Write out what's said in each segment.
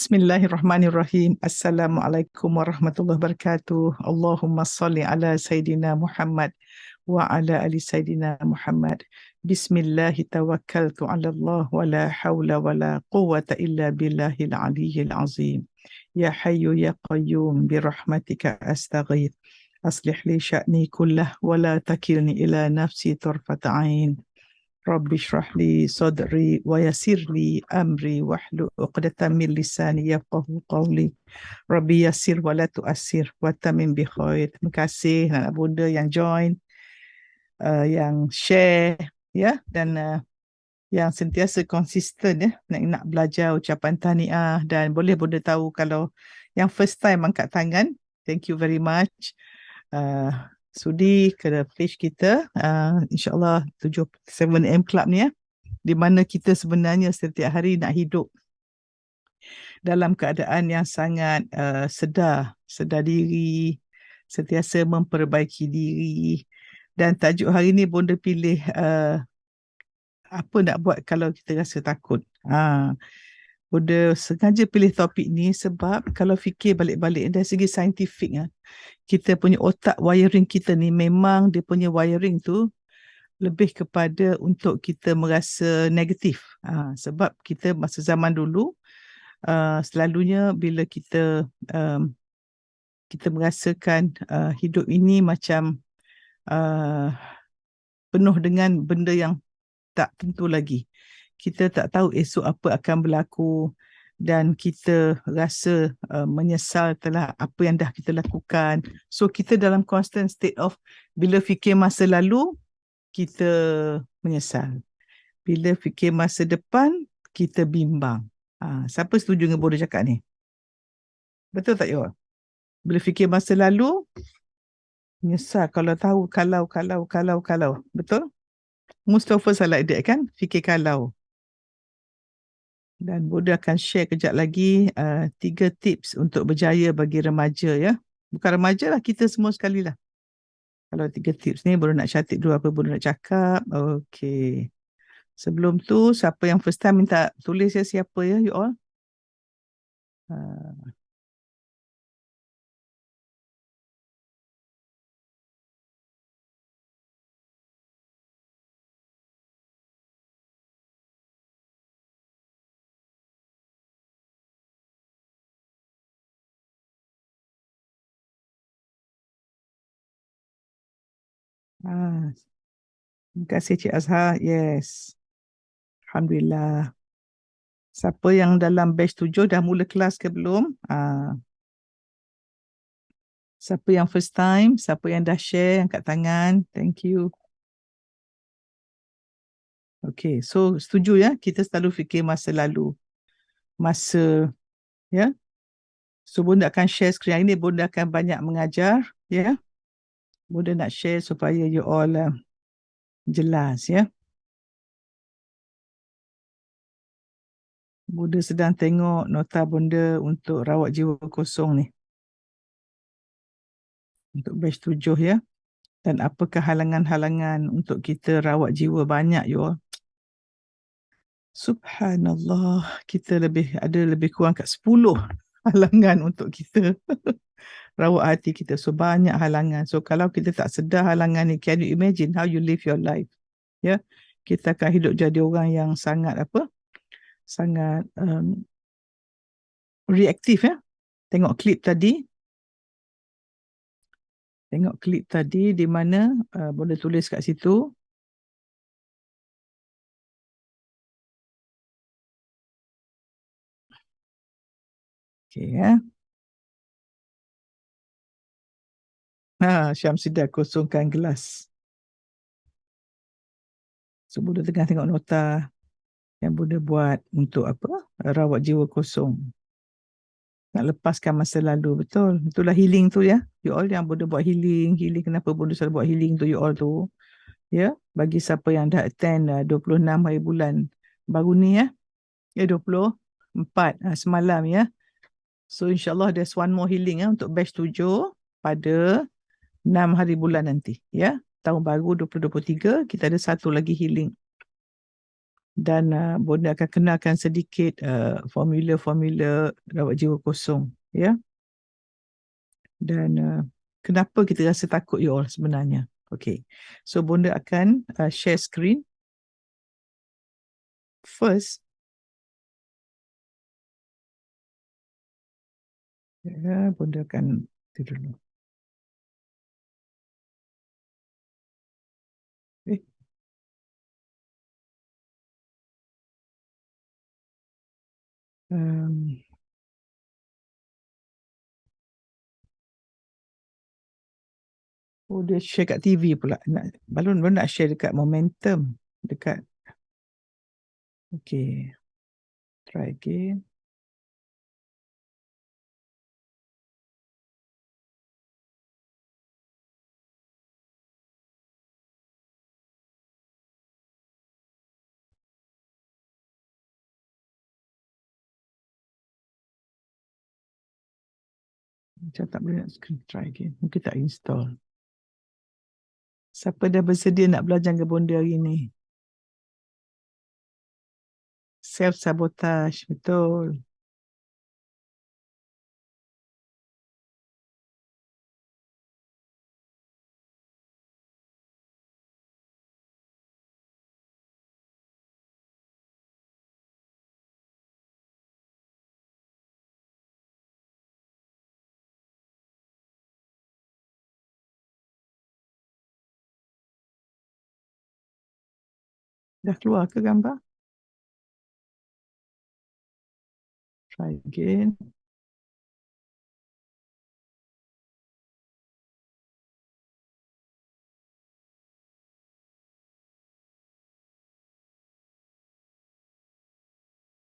Bismillahirrahmanirrahim. Assalamualaikum warahmatullahi wabarakatuh. Allahumma salli ala Sayyidina Muhammad wa ala ali Sayyidina Muhammad. Bismillahi tawakkaltu ala Allah wa la hawla wa la quwwata illa billahil aliyyil azim. Ya hayyu ya qayyum birahmatika astaghith. Aslih li sya'ni kullah wa la takilni ila nafsi tarfata ain. Rabbi shrah li sadri wa yassir li amri wahlul 'uqdatam min lisani yafqahu qawli. Rabbi yassir wa la tu'assir wa tamim bi khair. Terima kasih anak bunda yang join, yang share ya, dan yang sentiasa konsisten ya nak belajar ucapan tahniah. Dan boleh bunda tahu kalau yang first time angkat tangan, thank you very much. Sudi ke page kita, insyaAllah 7am Club ni ya, di mana kita sebenarnya setiap hari nak hidup dalam keadaan yang sangat sedar diri, sentiasa memperbaiki diri. Dan tajuk hari ni bunda pilih apa nak buat kalau kita rasa takut. Bunda sengaja pilih topik ni sebab kalau fikir balik-balik dari segi saintifik, kita punya otak, wiring kita ni memang dia punya wiring tu lebih kepada untuk kita merasa negatif. Sebab kita masa zaman dulu selalunya bila kita merasakan hidup ini macam penuh dengan benda yang tak tentu lagi. Kita tak tahu esok apa akan berlaku dan kita rasa menyesal telah apa yang dah kita lakukan. So kita dalam constant state of, bila fikir masa lalu kita menyesal, bila fikir masa depan kita bimbang. Siapa setuju dengan bodoh cakap ni? Betul tak you all? Bila fikir masa lalu menyesal kalau tahu kalau. Betul? Most of us are like that kan? Fikir kalau. Dan Boda akan share kejap lagi 3 tips untuk berjaya bagi remaja ya. Bukan remaja lah, kita semua sekali lah. Kalau 3 tips ni, Boda nak catat dulu apa Boda nak cakap. Okay. Sebelum tu, siapa yang first time minta tulis ya, siapa ya you all? Terima kasih Cik Azhar. Yes. Alhamdulillah. Siapa yang dalam batch 7 dah mula kelas ke belum? Siapa yang first time? Siapa yang dah share? Angkat tangan. Thank you. Okay, so setuju ya? Kita selalu fikir masa lalu. Ya. So Bunda akan share screen hari ni. Bunda akan banyak mengajar. Ya. Bunda nak share supaya you all jelas ya. Bunda sedang tengok nota Bunda untuk rawat jiwa kosong ni. Untuk batch 7 ya. Dan apakah halangan-halangan untuk kita rawat jiwa banyak you all. Subhanallah, kita ada lebih kurang kat 10 halangan untuk kita rawat hati kita. So banyak halangan. So kalau kita tak sedar halangan ni, can you imagine how you live your life? Ya, kita akan hidup jadi orang yang sangat sangat reaktif ya. Tengok klip tadi di mana boleh tulis kat situ. Okay ya. Syamsidah kosongkan gelas. So Bunda tengah tengok nota yang Bunda buat untuk rawat jiwa kosong. Nak lepaskan masa lalu, betul. Itulah healing tu ya. You all yang Bunda buat healing. Kenapa Bunda selalu buat healing tu you all tu? Ya, bagi siapa yang dah attend 26 hari bulan baru ni ya. 24 semalam ya. So insyaAllah there's one more healing ya untuk batch 7 pada 6 hari bulan nanti ya. Tahun baru 2023 kita ada satu lagi healing. Dan Bonda akan kenalkan sedikit formula-formula rawat jiwa kosong, ya. Dan kenapa kita rasa takut you all sebenarnya. Okay, so Bonda akan share screen. First, ya, Bonda akan itu dulu. Um, dia share kat TV pula. Balon nak share dekat momentum. Dekat. Okay. Try again. Macam tak boleh nak screen. Try again. Mungkin tak install. Siapa dah bersedia nak belajar dengan Bonda hari ni? Self-sabotage. Betul. Dah keluar ke gambar? Try again.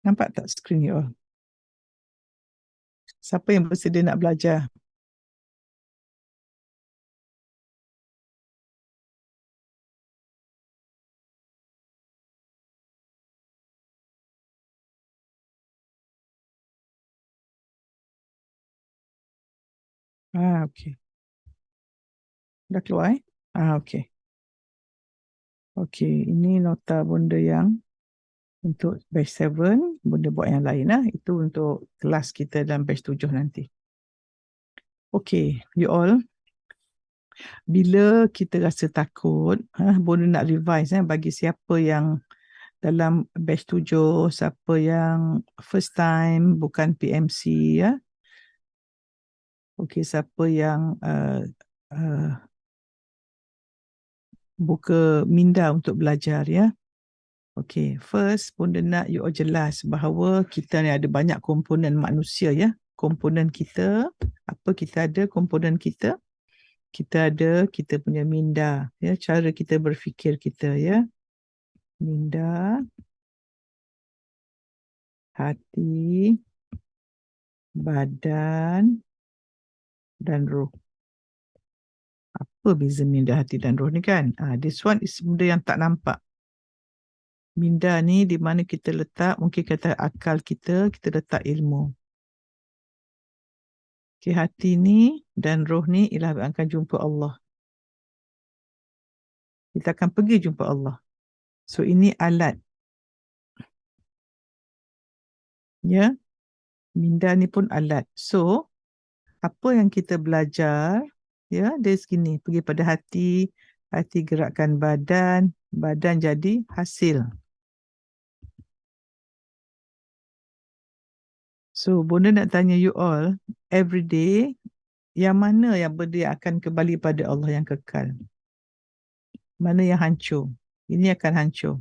Nampak tak screen you all? Siapa yang bersedia nak belajar? Okay. Dah keluar okay. Okay, ini nota Bonda yang untuk batch 7, Bonda buat yang lain lah. Itu untuk kelas kita dalam batch 7 nanti. Okay, you all. Bila kita rasa takut, Bonda nak revise bagi siapa yang dalam batch 7, siapa yang first time, bukan PMC ya. Okay, siapa yang buka minda untuk belajar ya. Okay, first Bonda nak you all jelas bahawa kita ni ada banyak komponen manusia ya. Komponen kita, apa kita ada komponen kita? Kita ada kita punya minda ya, cara kita berfikir kita ya. Minda, hati, badan dan roh. Apa beza minda, hati dan roh ni kan? This one is benda yang tak nampak. Minda ni di mana kita letak, mungkin kata akal kita letak ilmu. Okay, hati ni dan roh ni ialah akan jumpa Allah. Kita akan pergi jumpa Allah. So ini alat. Ya. Minda ni pun alat. So apa yang kita belajar ya, dari sini pergi pada hati, hati gerakkan badan, badan jadi hasil. So Bonda nak tanya you all, every day yang mana yang benda akan kembali pada Allah yang kekal? Mana yang hancur? Ini akan hancur.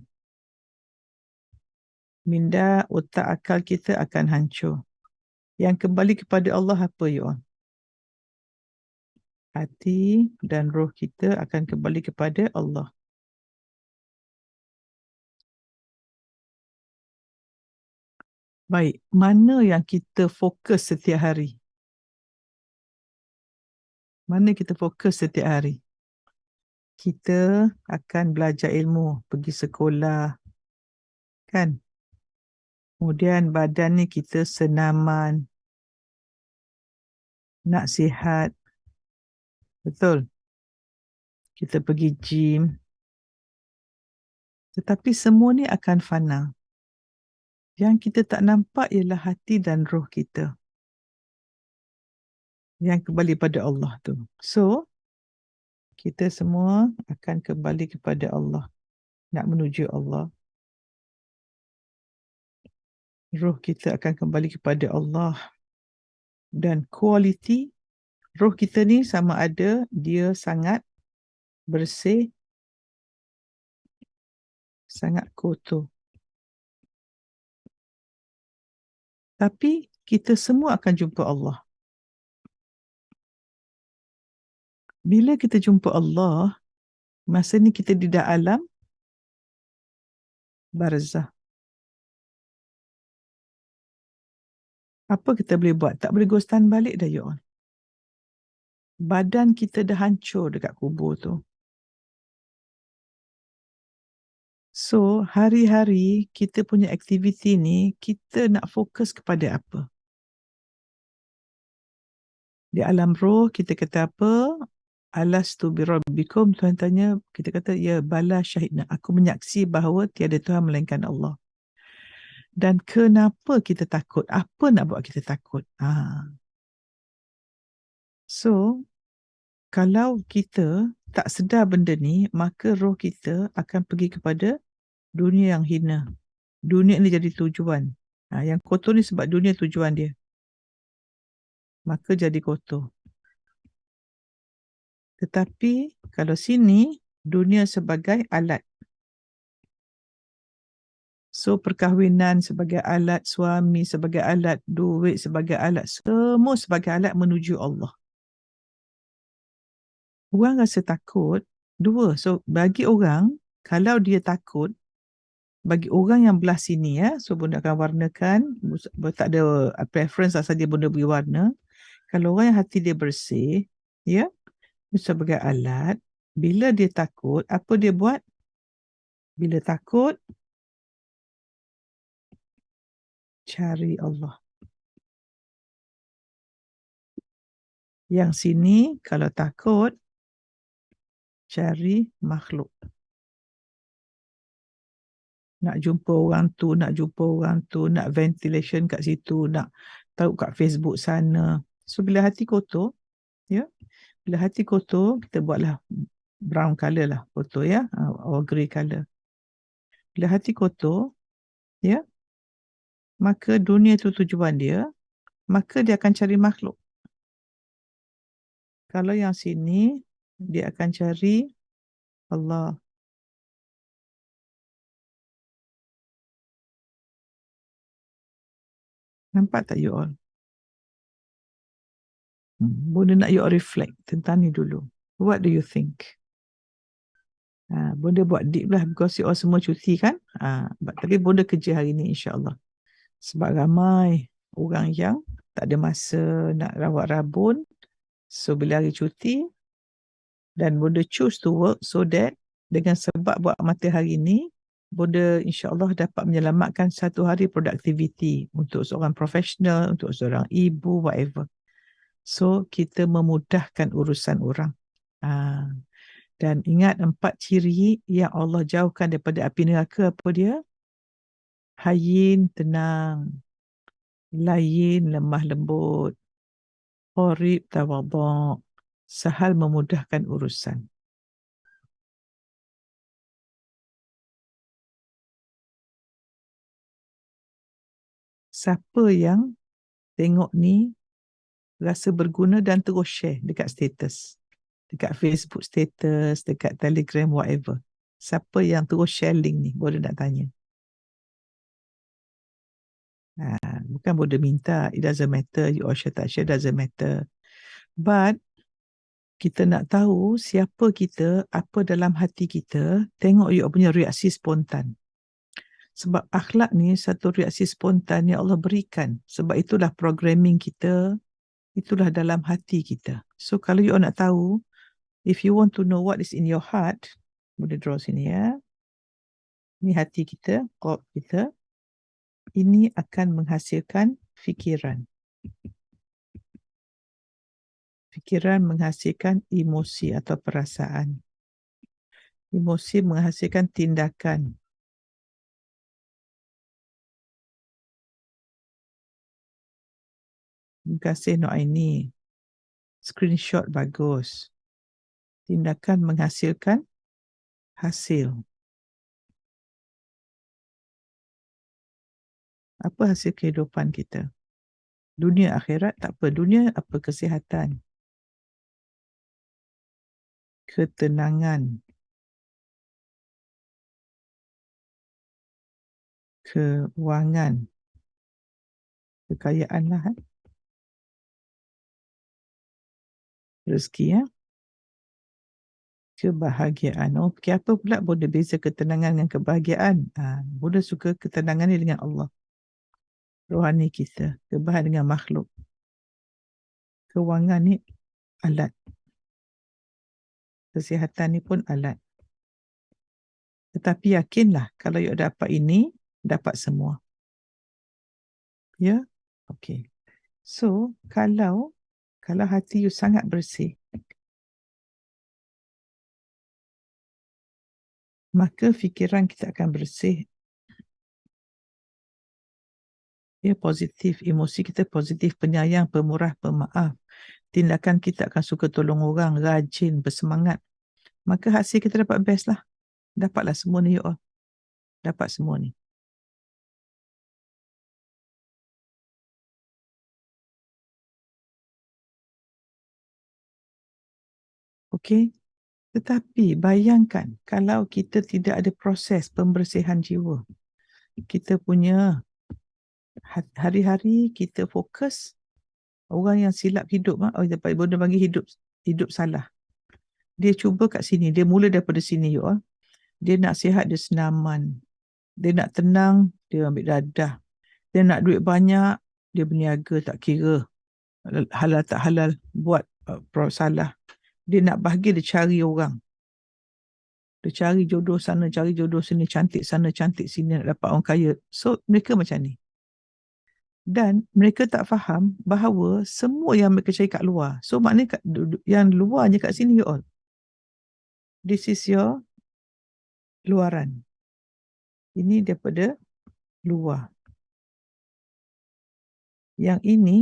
Minda, otak, akal kita akan hancur. Yang kembali kepada Allah apa you all? Hati dan roh kita akan kembali kepada Allah. Baik, mana yang kita fokus setiap hari? Mana kita fokus setiap hari? Kita akan belajar ilmu, pergi sekolah, kan? Kemudian badan ni kita senaman, nak sihat, betul? Kita pergi gym, Tetapi semua ni akan fana. Yang kita tak nampak ialah hati dan roh kita yang kembali pada Allah tu. So, kita semua akan kembali kepada Allah. Nak menuju Allah. Roh kita akan kembali kepada Allah. Dan kualiti roh kita ni sama ada dia sangat bersih, sangat kotor. Tapi kita semua akan jumpa Allah. Bila kita jumpa Allah, masa ni kita di dalam barzah. Apa kita boleh buat? Tak boleh ghostan balik dah, you all. Badan kita dah hancur dekat kubur tu. So, hari-hari kita punya aktiviti ni, kita nak fokus kepada apa? Di alam roh, kita kata apa? Alastu birabbikum, Tuhan tanya, kita kata, ya bala syahidna. Aku menyaksi bahawa tiada Tuhan melainkan Allah. Dan kenapa kita takut? Apa nak buat kita takut? So, kalau kita tak sedar benda ni, maka roh kita akan pergi kepada dunia yang hina. Dunia ni jadi tujuan. Yang kotor ni sebab dunia tujuan dia. Maka jadi kotor. Tetapi kalau sini, dunia sebagai alat. So perkahwinan sebagai alat, suami sebagai alat, duit sebagai alat, semua sebagai alat menuju Allah. Orang rasa takut, dua. So bagi orang, kalau dia takut, bagi orang yang belah sini, so bunda akan warnakan, tak ada preference asal dia bunda beri warna. Kalau orang yang hati dia bersih, sebagai alat, bila dia takut, apa dia buat? Bila takut, cari Allah. Yang sini, kalau takut, cari makhluk. Nak jumpa orang tu, nak ventilation kat situ, nak tahu kat Facebook sana. So, bila hati kotor, bila hati kotor, kita buatlah brown color lah kotor, or grey color. Bila hati kotor, maka dunia tu tujuan dia, maka dia akan cari makhluk. Kalau yang sini, dia akan cari Allah. Nampak tak you all? Bunda nak you all reflect tentang ni dulu. What do you think? Bunda buat deep lah because you all semua cuti kan? Tapi Bunda kerja hari ni insyaAllah. Sebab ramai orang yang tak ada masa nak rawat rabun. So bila hari cuti, dan Bunda choose to work so that dengan sebab buat mata hari ni, Bunda insyaAllah dapat menyelamatkan satu hari productivity untuk seorang profesional, untuk seorang ibu, whatever. So, kita memudahkan urusan orang. Dan ingat 4 ciri yang Allah jauhkan daripada api neraka, apa dia? Hayyin, tenang. Layin, lemah lembut. Qorib, tawadhu'. Sahal, memudahkan urusan. Siapa yang tengok ni rasa berguna dan terus share dekat status, dekat Facebook status, dekat Telegram, whatever. Siapa yang terus share link ni, boleh nak tanya. Bukan boleh minta, it doesn't matter, you all share tak share, doesn't matter. But kita nak tahu siapa kita, apa dalam hati kita, tengok you all punya reaksi spontan. Sebab akhlak ni satu reaksi spontan yang Allah berikan. Sebab itulah programming kita, itulah dalam hati kita. So kalau you all nak tahu, if you want to know what is in your heart, boleh draw sini ya. Ini hati kita, qalb kita. Ini akan menghasilkan fikiran. Fikiran menghasilkan emosi atau perasaan. Emosi menghasilkan tindakan. Terima kasih Nur Aini. Screenshot bagus. Tindakan menghasilkan hasil. Apa hasil kehidupan kita? Dunia akhirat tak apa. Dunia apa? Kesihatan. Ketenangan. Kewangan. Kekayaan lah. Rezeki ya. Kebahagiaan. Okey, apa pula Bunda beza ketenangan dengan kebahagiaan? Bunda suka ketenangan ni dengan Allah. Rohani kita. Kebahagiaan dengan makhluk. Kewangan ni alat. Kesihatan ni pun alat. Tetapi yakinlah kalau you dapat ini, dapat semua. Ya? Okey. So, kalau hati you sangat bersih, maka fikiran kita akan bersih. Ya, positif. Emosi kita positif, penyayang, pemurah, pemaaf. Tindakan kita akan suka tolong orang, rajin, bersemangat. Maka hasil kita dapat best lah. Dapatlah semua ni you all. Dapat semua ni. Okey. Tetapi bayangkan kalau kita tidak ada proses pembersihan jiwa. Kita punya hari-hari kita fokus orang yang silap hidup. Dapat Bunda bagi hidup salah. Dia cuba kat sini. Dia mula daripada sini you all. Dia nak sihat, dia senaman. Dia nak tenang, dia ambil dadah. Dia nak duit banyak, dia berniaga tak kira. Halal tak halal, buat salah. Dia nak bahagia, dia cari orang. Dia cari jodoh sana, cari jodoh sini, cantik sana, cantik sini, nak dapat orang kaya. So, mereka macam ni. Dan mereka tak faham bahawa semua yang mereka cari kat luar. So, maknanya yang luarnya kat sini you all. This is your luaran. Ini daripada luar. Yang ini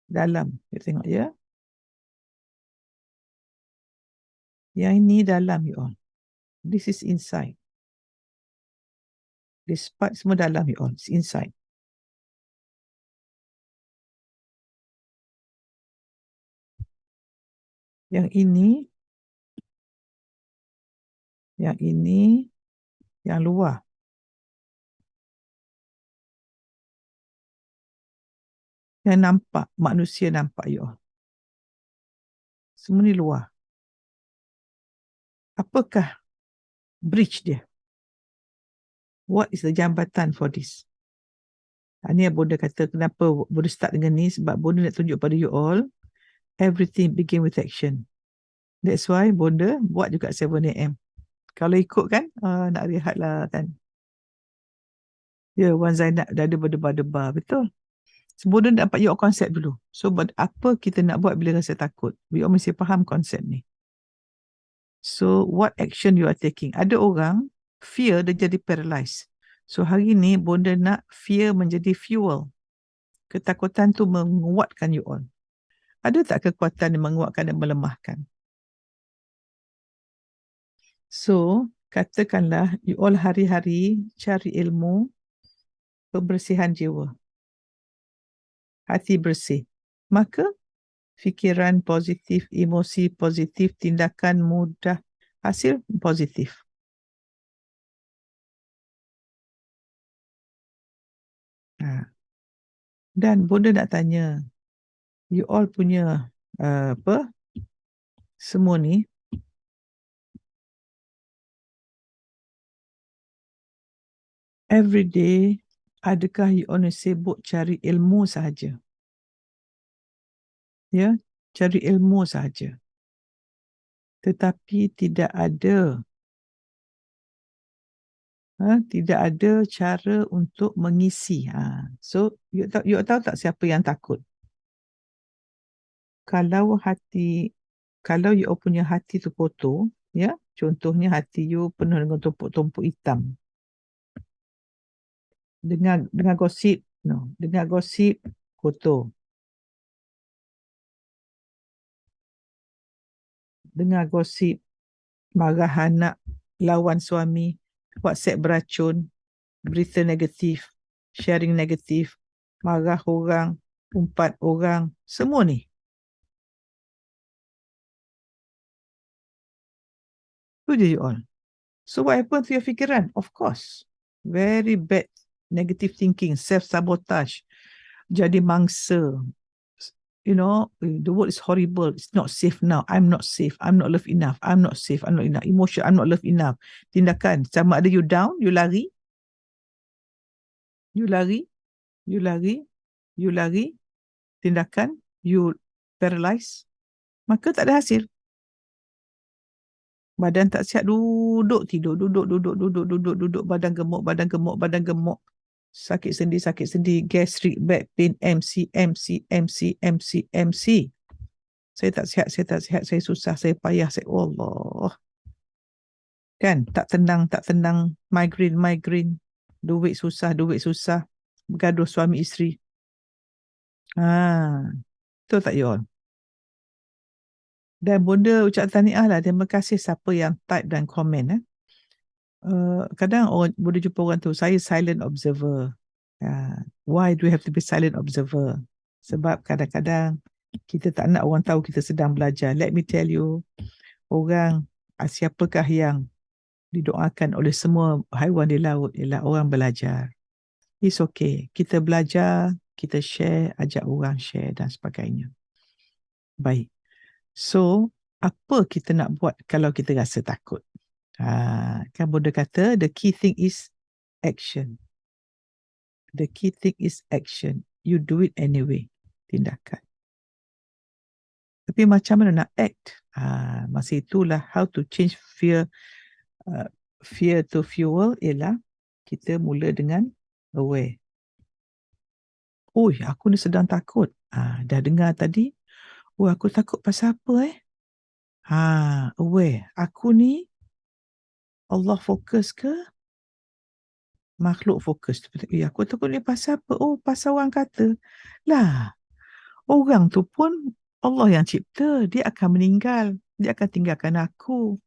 dalam. Kita tengok ya. Yang ini dalam you all. This is inside. This part semua dalam you all. It's inside. Yang ini. Yang ini. Yang luar. Yang nampak. Manusia nampak you all. Semua ni luar. Apakah bridge dia? What is the jambatan for this? Ini yang Bunda kata kenapa Bunda start dengan ni. Sebab Bunda nak tunjuk pada you all. Everything begin with action. That's why Bunda buat juga 7 AM. Kalau ikut kan, nak rehat lah kan. Ya, Wan Zainab dah ada berdebar-debar. Betul. So, Bunda dapat you konsep dulu. So, apa kita nak buat bila rasa takut? We all mesti faham konsep ni. So, what action you are taking? Ada orang, fear dia jadi paralyzed. So, hari ni Bunda nak fear menjadi fuel. Ketakutan tu menguatkan you all. Ada tak kekuatan yang menguatkan dan melemahkan? So, katakanlah you all hari-hari cari ilmu pembersihan jiwa. Hati bersih. Maka, fikiran positif, emosi positif, tindakan mudah, hasil positif. Dan Bunda nak tanya, you all punya semua ni, every day, adakah you all sibuk cari ilmu sahaja? Ya, cari ilmu sahaja. Tetapi tidak ada cara untuk mengisi. So, you tahu tak siapa yang takut? Kalau you punya hati tu kotor, ya, contohnya hati you penuh dengan tumpuk-tumpuk hitam. Dengan gosip, No. Dengar gosip, kotor. Dengar gosip, marah anak, lawan suami, WhatsApp beracun, berita negatif, sharing negatif, marah orang, umpat orang, semua ni. Tu je you all. So what happened to your fikiran? Of course, very bad negative thinking, self-sabotage, jadi mangsa. You know, the world is horrible. It's not safe now. I'm not safe. I'm not loved enough. I'm not safe. I'm not enough. Emotion, I'm not loved enough. Tindakan, sama ada you down, you lari, you lari, you lari, you lari. Tindakan, you paralyze. Maka tak ada hasil. Badan tak sihat, duduk tidur, duduk, badan gemuk, badan gemuk. Sakit sendi, gastric, back pain, MC. Saya tak sihat, saya susah, saya payah, Allah. Kan, tak tenang, migraine. Duit susah. Bergaduh suami isteri. Betul tak you all? Dan Bonda ucap tahniah lah. Terima kasih siapa yang type dan komen. Kadang boleh jumpa orang tu, saya silent observer. Why do we have to be silent observer? Sebab kadang-kadang kita tak nak orang tahu kita sedang belajar. Let me tell you, siapakah yang didoakan oleh semua haiwan di laut ialah orang belajar. It's okay. Kita belajar, kita share, ajak orang share dan sebagainya. Baik. So, apa kita nak buat kalau kita rasa takut? Kan Bonda kata, the key thing is action. The key thing is action. You do it anyway. Tindakan. Tapi macam mana nak act? Masa itulah how to change fear to fuel ialah kita mula dengan aware. Aku ni sedang takut. Dah dengar tadi. Aku takut pasal apa aware. Aku ni Allah fokus ke makhluk fokus? Aku takut ni pasal apa? Pasal orang kata. Lah, orang tu pun Allah yang cipta. Dia akan meninggal. Dia akan tinggalkan aku.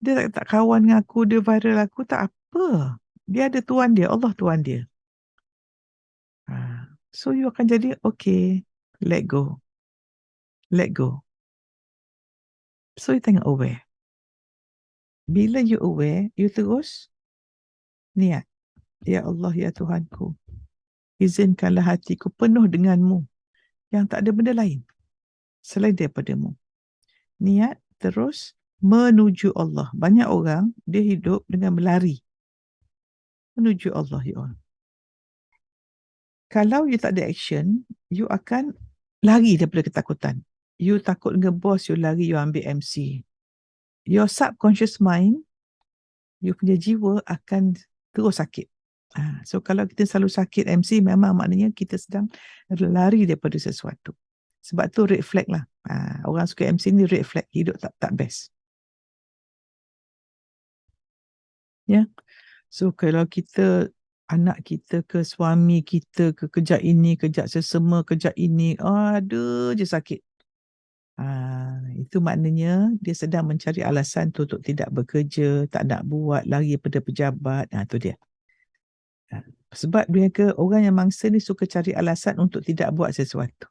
Dia tak kawan dengan aku. Dia viral aku. Tak apa. Dia ada Tuhan dia. Allah Tuhan dia. So you akan jadi okay. Let go. So you tengok aware. Bila you aware, you terus niat. Ya Allah, ya Tuhanku, izinkanlah hatiku penuh denganmu, yang tak ada benda lain selain daripadamu. Niat terus menuju Allah. Banyak orang, dia hidup dengan berlari menuju Allah, ya Allah. Kalau you tak ada action, you akan lari daripada ketakutan. You takut dengan bos, you lari, you ambil MC. Your subconscious mind, you punya jiwa akan terus sakit. So kalau kita selalu sakit MC, memang maknanya kita sedang lari daripada sesuatu. Sebab tu red flag lah. Orang suka MC ni red flag, hidup tak best. Ya. So kalau kita, anak kita ke suami kita ke, kejap ini, kejap sesama, kejap ini, ada je sakit. Itu maknanya dia sedang mencari alasan untuk tidak bekerja, tak nak buat, lari daripada pejabat. Itu dia. Sebab mereka, orang yang mangsa ni suka cari alasan untuk tidak buat sesuatu.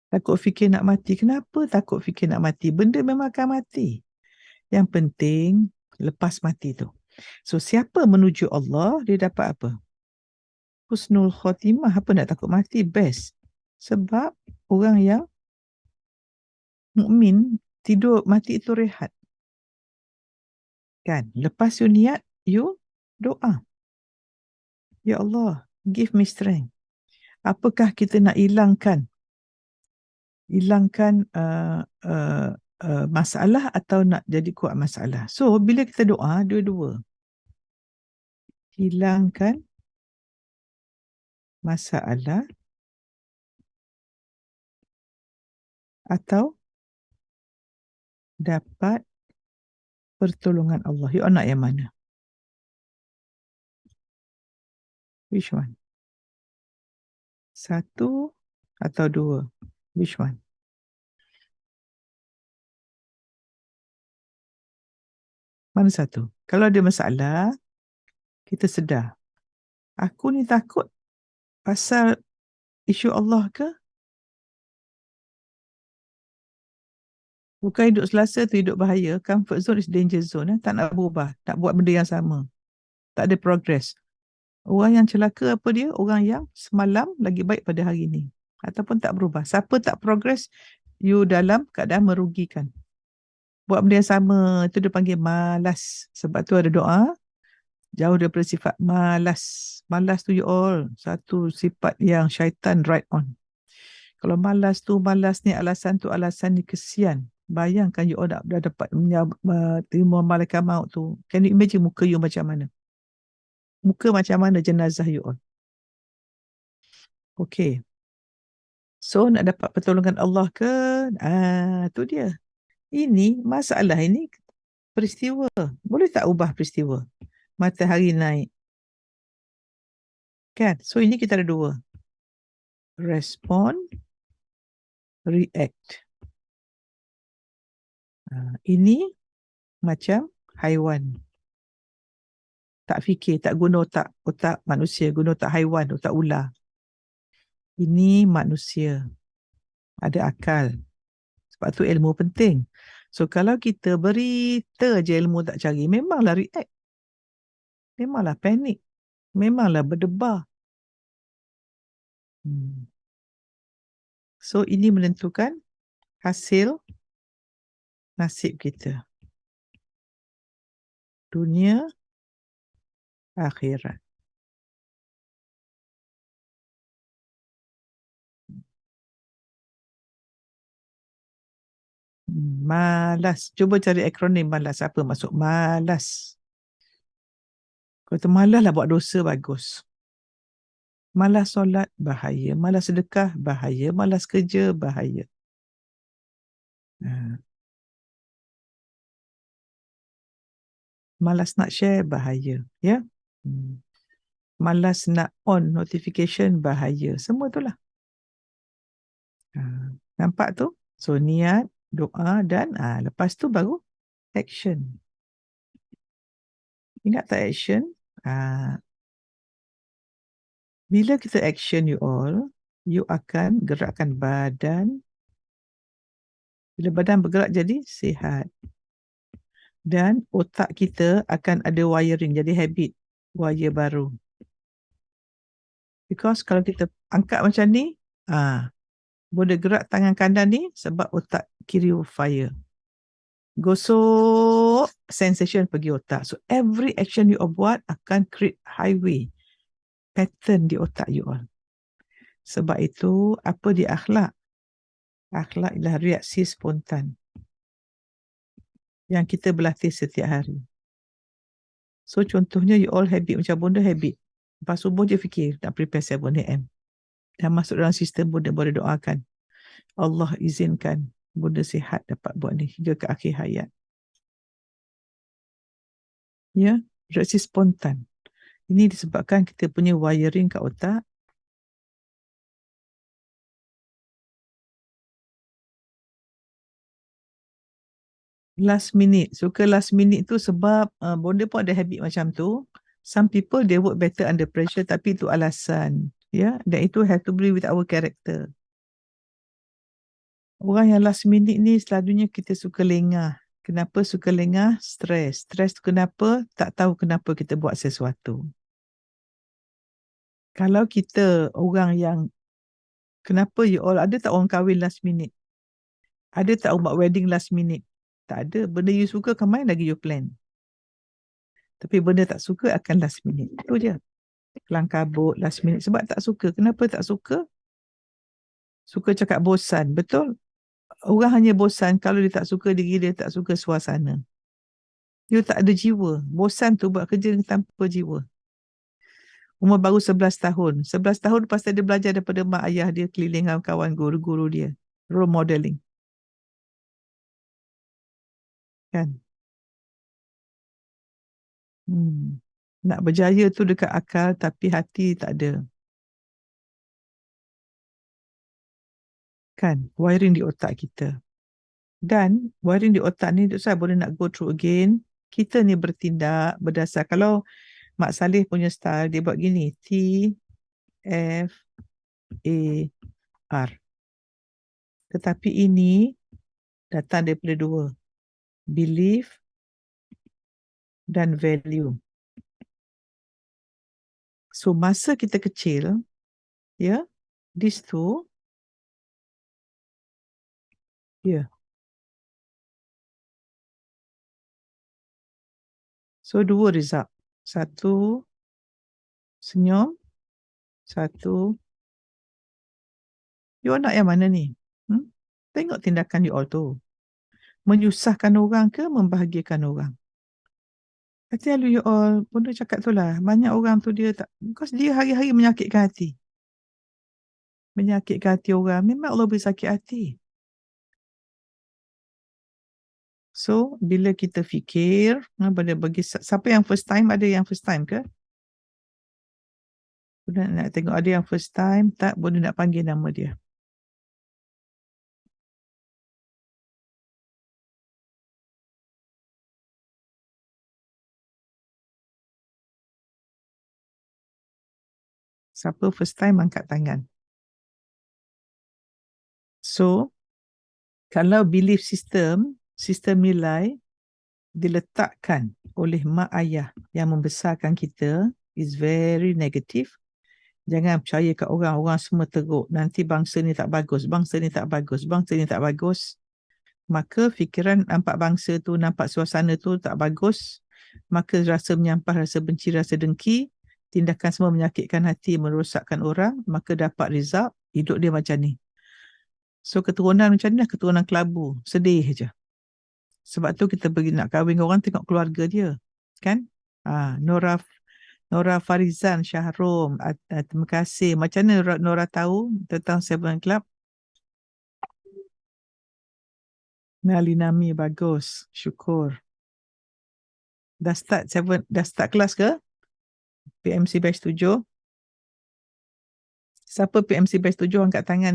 Takut fikir nak mati. Kenapa takut fikir nak mati? Benda memang akan mati. Yang penting, lepas mati tu. So, siapa menuju Allah, dia dapat apa? Husnul khotimah. Apa nak takut mati? Best. Sebab orang yang mukmin tidur, mati itu rehat. Kan? Lepas you niat, you doa. Ya Allah, give me strength. Apakah kita nak hilangkan masalah atau nak jadi kuat masalah? So, bila kita doa, dua-dua. Hilangkan masalah atau dapat pertolongan Allah. You nak yang mana? Which one? Satu atau dua? Which one? Mana satu? Kalau ada masalah, kita sedar. Aku ni takut pasal isu Allah ke? Bukan hidup selasa tu hidup bahaya. Comfort zone is danger zone. Tak nak berubah. Tak buat benda yang sama. Tak ada progress. Orang yang celaka apa dia? Orang yang semalam lagi baik pada hari ini. Ataupun tak berubah. Siapa tak progress, you dalam keadaan merugikan. Buat benda yang sama, itu dia panggil malas. Sebab tu ada doa, jauh daripada sifat malas. Malas tu you all, satu sifat yang syaitan right on. Kalau malas ni alasan ni kesian. Bayangkan you all dah dapat terima malaikat maut tu. Can you imagine muka you macam mana? Muka macam mana jenazah you all? Okay. So nak dapat pertolongan Allah ke? Tu dia. Ini masalah ini peristiwa. Boleh tak ubah peristiwa? Matahari naik. Kan? So ini kita ada dua. Respond, react. Ini macam haiwan. Tak fikir, tak guna otak manusia, guna otak haiwan, otak ular. Ini manusia. Ada akal. Sebab tu ilmu penting. So kalau kita berita je ilmu tak cari, memanglah react. Memanglah panik. Memanglah berdebar. So ini menentukan hasil nasib kita. Dunia, akhirat. Malas. Cuba cari akronim malas. Apa maksud malas? Kata malas lah buat dosa bagus. Malas solat, bahaya. Malas sedekah, bahaya. Malas kerja, bahaya. Malas nak share, bahaya. Ya? Malas nak on notification, bahaya. Semua itulah. Nampak tu? So niat, doa dan lepas tu baru action. Ingat tak action? Bila kita action you all, you akan gerakkan badan. Bila badan bergerak jadi sihat. Dan otak kita akan ada wiring, jadi habit, wire baru. Because kalau kita angkat macam ni, boleh gerak tangan kanan ni sebab otak kiri fire. Gosok, sensation pergi otak. So every action you all buat akan create highway, pattern di otak you all. Sebab itu, apa dia akhlak? Akhlak ialah reaksi spontan yang kita berlatih setiap hari. So contohnya you all habit macam bonda habit. Lepas subuh je fikir nak prepare 7 AM. Dan masuk dalam sistem bonda boleh doakan. Allah izinkan bonda sihat dapat buat ni hingga ke akhir hayat. Ya, reaksi spontan. Ini disebabkan kita punya wiring kat otak. Last minute. Suka last minute tu sebab bonda pun ada habit macam tu. Some people they work better under pressure tapi itu alasan. Ya, dan itu have to be with our character. Orang yang last minute ni selalunya kita suka lengah. Kenapa suka lengah? Stres. Stres tu kenapa? Tak tahu kenapa kita buat sesuatu. Kalau kita orang yang kenapa you all ada tak orang kahwin last minute? Ada tak orang buat wedding last minute? Tak ada. Benda you suka kan main lagi you plan. Tapi benda tak suka akan last minute. Itu je. Kelang kabut last minute. Sebab tak suka. Kenapa tak suka? Suka cakap bosan. Betul? Orang hanya bosan kalau dia tak suka diri dia, tak suka suasana. Dia tak ada jiwa. Bosan tu buat kerja tanpa jiwa. Umur baru 11 tahun. 11 tahun lepas dia belajar daripada mak ayah dia, keliling dengan kawan guru-guru dia. Role modeling. Kan? Nak berjaya tu dekat akal tapi hati tak ada. Kan? Wiring di otak kita. Dan wiring di otak ni saya boleh nak go through again. Kita ni bertindak berdasar. Kalau Mak Saleh punya style, dia buat gini. T, F, A, R. Tetapi ini datang daripada dua. Belief dan value. So, masa kita kecil, ya, these two, ya. So, dua result. Satu, senyum. Satu, you nak yang mana ni? Tengok tindakan you all tu. Menyusahkan orang ke membahagiakan orang? I tell you all, benda cakap tu lah. Banyak orang tu dia tak, because dia hari-hari menyakitkan hati. Menyakitkan hati orang. Memang Allah boleh sakit hati. So, bila kita fikir, bagi siapa yang first time, ada yang first time ke? Boleh nak tengok ada yang first time, tak boleh nak panggil nama dia. Siapa first time angkat tangan. So, kalau belief system, sistem nilai diletakkan oleh mak ayah yang membesarkan kita is very negative. Jangan percaya kat orang, orang semua teruk. Nanti bangsa ni tak bagus, bangsa ni tak bagus, bangsa ni tak bagus. Maka fikiran nampak bangsa tu, nampak suasana tu tak bagus. Maka rasa menyampah, rasa benci, rasa dengki. Tindakan semua menyakitkan hati, merosakkan orang. Maka dapat result, hidup dia macam ni. So keturunan macam ni lah, keturunan kelabu. Sedih je. Sebab tu kita pergi nak kahwin orang, tengok keluarga dia. Kan? Nora Farizan, Syahrom, terima kasih. Macam mana Nora tahu tentang Seven Club? Nalinami, bagus. Syukur. Dah start kelas ke? PMC batch 7. Siapa PMC batch 7 angkat tangan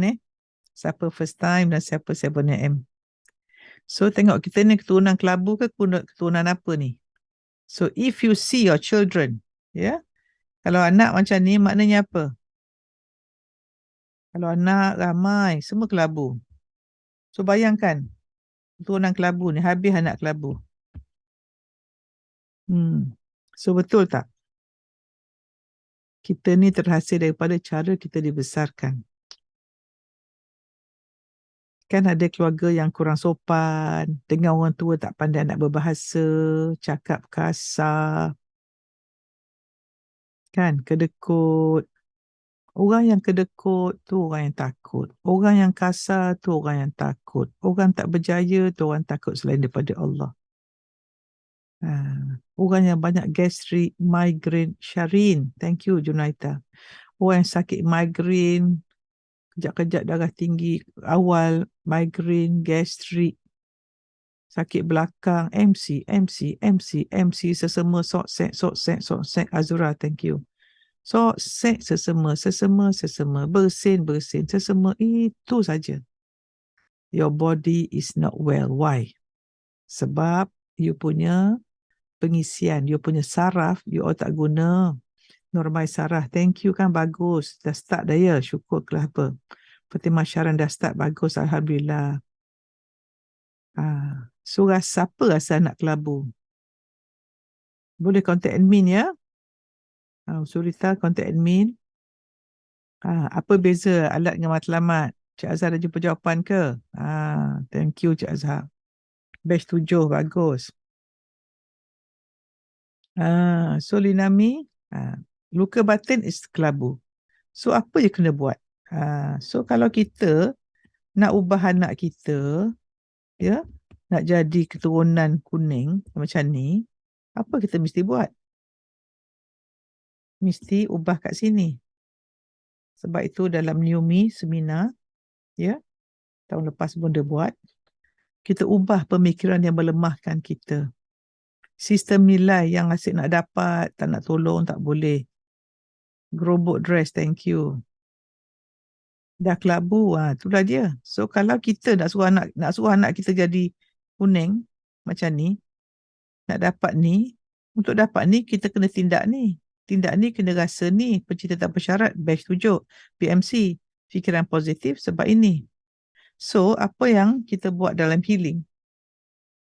Siapa first time dan siapa 7am. So tengok kita ni keturunan kelabu ke keturunan apa ni? So if you see your children, kalau anak macam ni maknanya apa? Kalau anak ramai, semua kelabu. So bayangkan, keturunan kelabu ni, habis anak kelabu. So betul tak? Kita ni terhasil daripada cara kita dibesarkan. Kan ada keluarga yang kurang sopan, dengan orang tua tak pandai nak berbahasa, cakap kasar, kan, kedekut. Orang yang kedekut tu orang yang takut. Orang yang kasar tu orang yang takut. Orang tak berjaya tu orang takut selain daripada Allah. Orang yang banyak gastrik, migraine, Syarin, thank you Junaita. Orang yang sakit migraine, kejap-kejap darah tinggi, awal migraine, gastrik, sakit belakang, MC, sesama, sok-sek, Azura, thank you. Sok-sek, sesama, bersin, sesama, itu saja. Your body is not well. Why? Sebab you punya pengisian, you punya saraf, you all tak guna. Normal saraf, thank you kan, bagus. Dah start dah ya, syukur kelapa. Fatimah Syaran dah start, bagus, Alhamdulillah. So siapa rasa anak kelabu? Boleh contact admin ya. Surita contact admin. Apa beza alat dengan matlamat? Cik Azhar dah jumpa jawapan ke? Thank you Cik Azhar. Batch 7, bagus. So Linami, luka batin is kelabu. So apa je kena buat? So kalau kita nak ubah anak kita, nak jadi keturunan kuning macam ni, apa kita mesti buat? Mesti ubah kat sini. Sebab itu dalam New Me seminar, tahun lepas pun dia buat, kita ubah pemikiran yang melemahkan kita. Sistem nilai yang asyik nak dapat, tak nak tolong, tak boleh. Gerobok dress, thank you. Dah kelabu, itulah dia. So kalau kita nak suruh anak kita jadi kuning macam ni, nak dapat ni, untuk dapat ni kita kena tindak ni. Tindak ni kena rasa ni, pencipta tanpa syarat, batch 7, PMC, fikiran positif sebab ini. So apa yang kita buat dalam healing?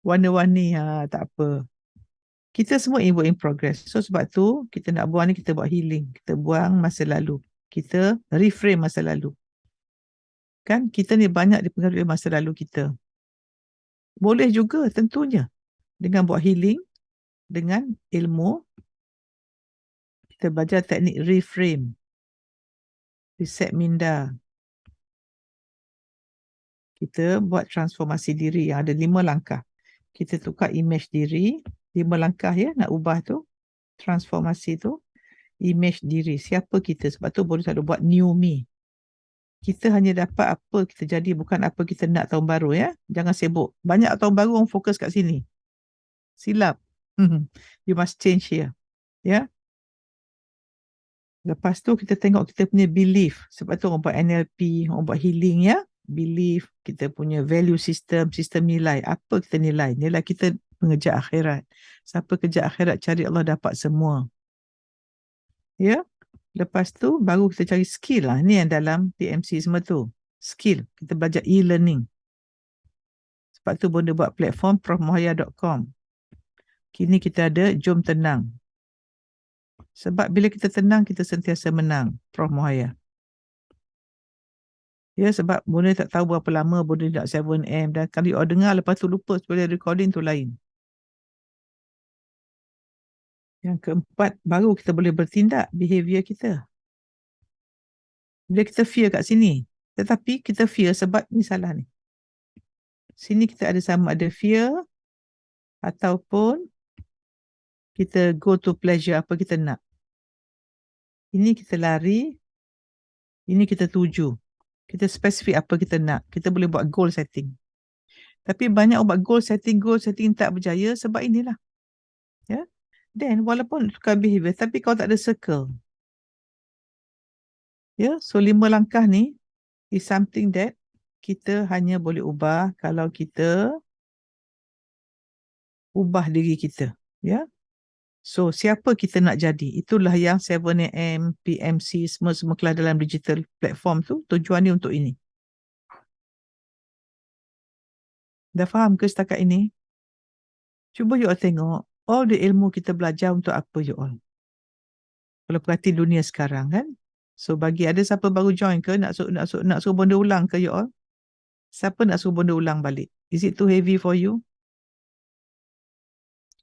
Warna-warni, tak apa. Kita semua work in progress. So sebab tu kita nak buang ni, kita buat healing. Kita buang masa lalu. Kita reframe masa lalu. Kan kita ni banyak dipengaruhi masa lalu kita. Boleh juga tentunya dengan buat healing, dengan ilmu, kita belajar teknik reframe, reset minda. Kita buat transformasi diri yang ada 5 langkah. Kita tukar image diri, 5 langkah ya nak ubah tu. Transformasi tu, image diri. Siapa kita? Sebab tu boleh selalu buat new me. Kita hanya dapat apa kita jadi, bukan apa kita nak tahun baru ya. Jangan sibuk. Banyak tahun baru orang fokus kat sini. Silap. You must change here. Ya. Lepas tu kita tengok kita punya belief. Sebab tu orang buat NLP, orang buat healing ya. Belief, kita punya value system, sistem nilai. Apa kita nilai? Nilai kita mengejar akhirat. Siapa kejar akhirat, cari Allah dapat semua. Ya. Lepas tu baru kita cari skill lah. Ni yang dalam PMC semua tu. Skill. Kita belajar e-learning. Sebab tu Bonda buat platform profmuhaya.com. Kini kita ada Jom Tenang. Sebab bila kita tenang, kita sentiasa menang. Prof Muhaya. Ya, sebab Bonda tak tahu berapa lama Bonda nak 7am. Dan kalau you dengar, lepas tu lupa sebagai recording tu lain. Yang keempat, baru kita boleh bertindak behavior kita. Bila kita fear kat sini. Tetapi kita fear sebab ni salah ni. Sini kita ada sama ada fear ataupun kita go to pleasure apa kita nak. Ini kita lari, ini kita tuju. Kita spesifik apa kita nak. Kita boleh buat goal setting. Tapi banyak buat goal setting tak berjaya sebab inilah. Ya. Then walaupun tukar behavior, tapi kalau tak ada circle. Ya, so 5 langkah ni is something that kita hanya boleh ubah kalau kita ubah diri kita. Ya. So siapa kita nak jadi? Itulah yang 7am, PMC semua kelas dalam digital platform tu tujuan ni untuk ini. Dah faham ke setakat ini? Cuba you all tengok all the ilmu kita belajar untuk apa you all? Kalau perhati dunia sekarang kan. So bagi ada siapa baru join ke nak suruh Bonda ulang ke you all? Siapa nak suruh Bonda ulang balik? Is it too heavy for you?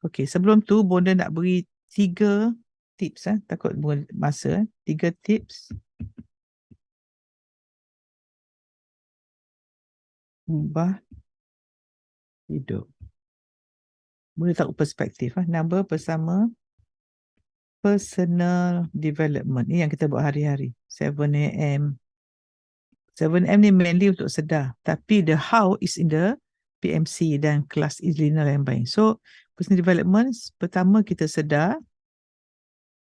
Okay, sebelum tu Bonda nak beri 3 tips takut masa 3 tips ubah hidup. Boleh tahu perspektif Number pertama, personal development. Ini yang kita buat hari-hari. 7am. 7am ni mainly untuk sedar. Tapi the how is in the PMC dan kelas Izlina yang baik. So, personal development, pertama kita sedar.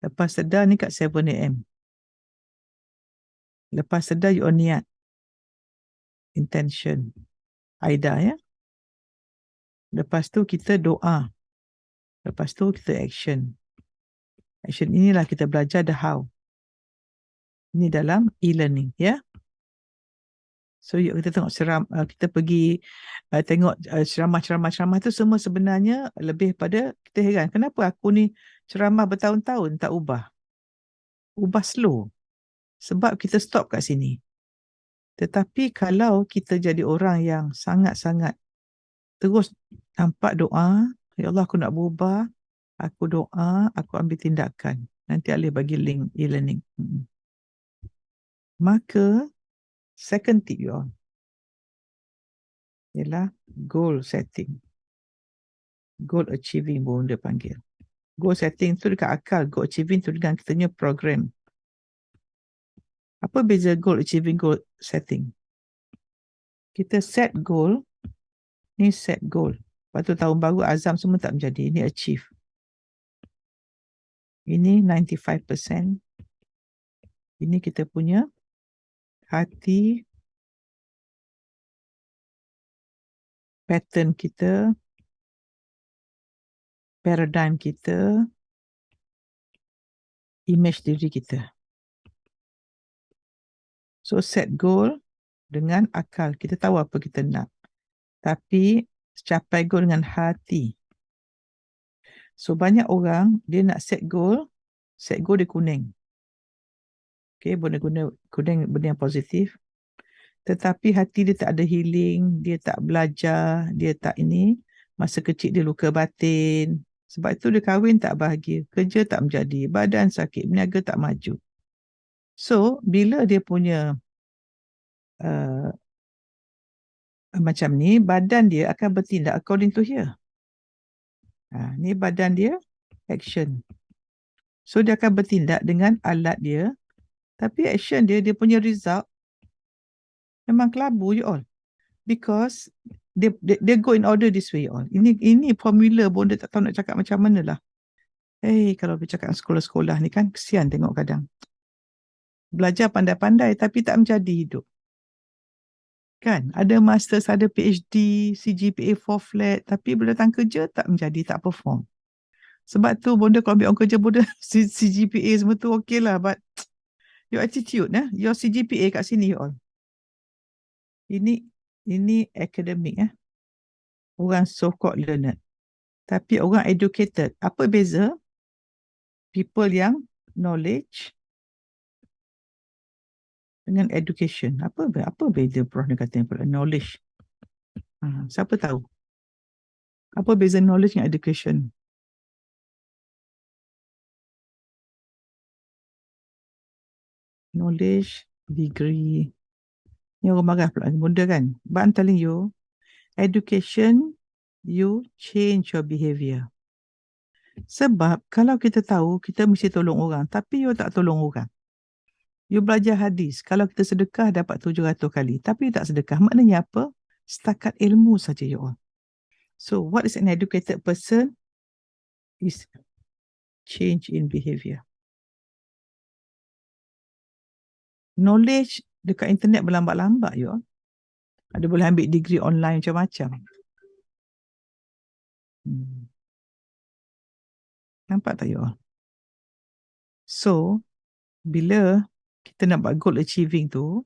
Lepas sedar ni kat 7am. Lepas sedar you niat. Intention. Aida ya. Lepas tu kita doa. Lepas tu kita action. Action inilah kita belajar the how. Ini dalam e-learning ya. So kita tengok kita pergi tengok ceramah-ceramah tu semua sebenarnya lebih pada kita heran. Kenapa aku ni ceramah bertahun-tahun tak ubah? Ubah slow. Sebab kita stop kat sini. Tetapi kalau kita jadi orang yang sangat-sangat terus nampak doa, ya Allah aku nak berubah, aku doa, aku ambil tindakan. Nanti Alif bagi link e-learning. Maka second tip you all ialah goal setting. Goal achieving pun dia panggil. Goal setting tu dekat akal, goal achieving tu dengan kitanya program. Apa beza goal achieving, goal setting? Kita set goal, ni set goal. Lepas tu tahun baru azam semua tak menjadi. Ini achieve. Ini 95%. Ini kita punya hati, pattern kita, paradigm kita, image diri kita. So set goal dengan akal. Kita tahu apa kita nak. Tapi capai goal dengan hati. So banyak orang dia nak set goal dia kuning. Okay, kuning benda yang positif. Tetapi hati dia tak ada healing, dia tak belajar, dia tak ini. Masa kecil dia luka batin. Sebab itu dia kahwin tak bahagia, kerja tak menjadi, badan sakit, berniaga tak maju. So, bila dia punya uh, macam ni, badan dia akan bertindak according to here. Ni badan dia, action. So, dia akan bertindak dengan alat dia. Tapi action dia punya result memang kelabu you all. Because they go in order this way you all. Ini formula pun dia tak tahu nak cakap macam mana lah. Kalau bercakap sekolah-sekolah ni kan, kesian tengok kadang. Belajar pandai-pandai tapi tak menjadi hidup. Kan? Ada masters, ada PhD, CGPA 4 flat, tapi bila datang kerja tak menjadi, tak perform. Sebab tu bonda kalau ambil orang kerja bonda CGPA semua tu okey lah, but your attitude, your CGPA kat sini you all. Ini academic, orang so-called learned. Tapi orang educated. Apa beza? People yang knowledge dengan education. Apa beza Prof ni kata knowledge? Siapa tahu? Apa beza knowledge dengan education? Knowledge, degree. Ni orang marah pula benda kan. But I'm telling you, education, you change your behavior. Sebab kalau kita tahu, kita mesti tolong orang. Tapi you tak tolong orang. You belajar hadis. Kalau kita sedekah dapat 700 kali. Tapi you tak sedekah. Maknanya apa? Setakat ilmu saja you all. So what is an educated person? Is change in behavior. Knowledge dekat internet berlambat-lambat you all. Ada boleh ambil degree online macam-macam. Nampak tak you all? So, bila kita nak buat goal achieving tu,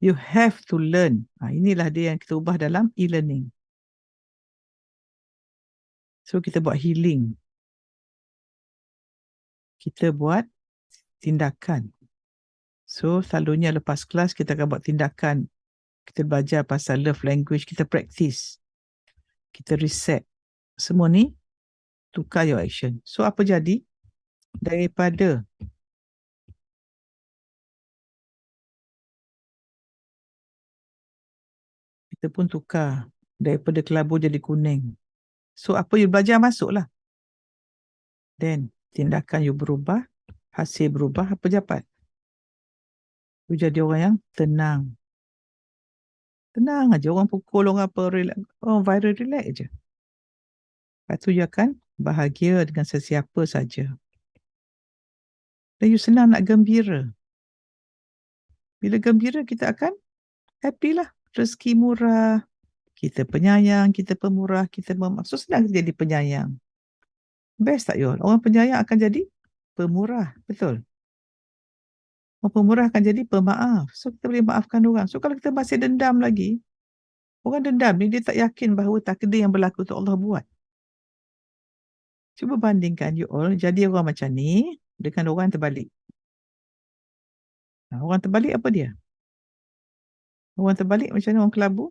you have to learn. Inilah dia yang kita ubah dalam e-learning. So, kita buat healing. Kita buat tindakan. So, selalunya lepas kelas, kita akan buat tindakan. Kita belajar pasal love language, kita practice. Kita reset. Semua ni, tukar your action. So, apa jadi? Daripada kita pun tukar daripada kelabu jadi kuning. So, apa you belajar masuklah. Then, tindakan you berubah, hasil berubah, apa dapat? You jadi orang yang tenang. Tenang aja, orang pukul, orang apa, orang viral relax je. Lepas tu you akan bahagia dengan sesiapa saja. Dan you senang nak gembira. Bila gembira, kita akan happy lah. Rezeki murah, kita penyayang, kita pemurah, kita so senang jadi penyayang. Best tak you all? Orang penyayang akan jadi pemurah, betul? Orang pemurah akan jadi pemaaf. So kita boleh maafkan orang. So kalau kita masih dendam lagi, orang dendam ni dia tak yakin bahawa takdir yang berlaku tu Allah buat. Cuba bandingkan you all jadi orang macam ni dengan orang terbalik. Orang terbalik apa dia? Orang terbalik macam mana orang kelabu?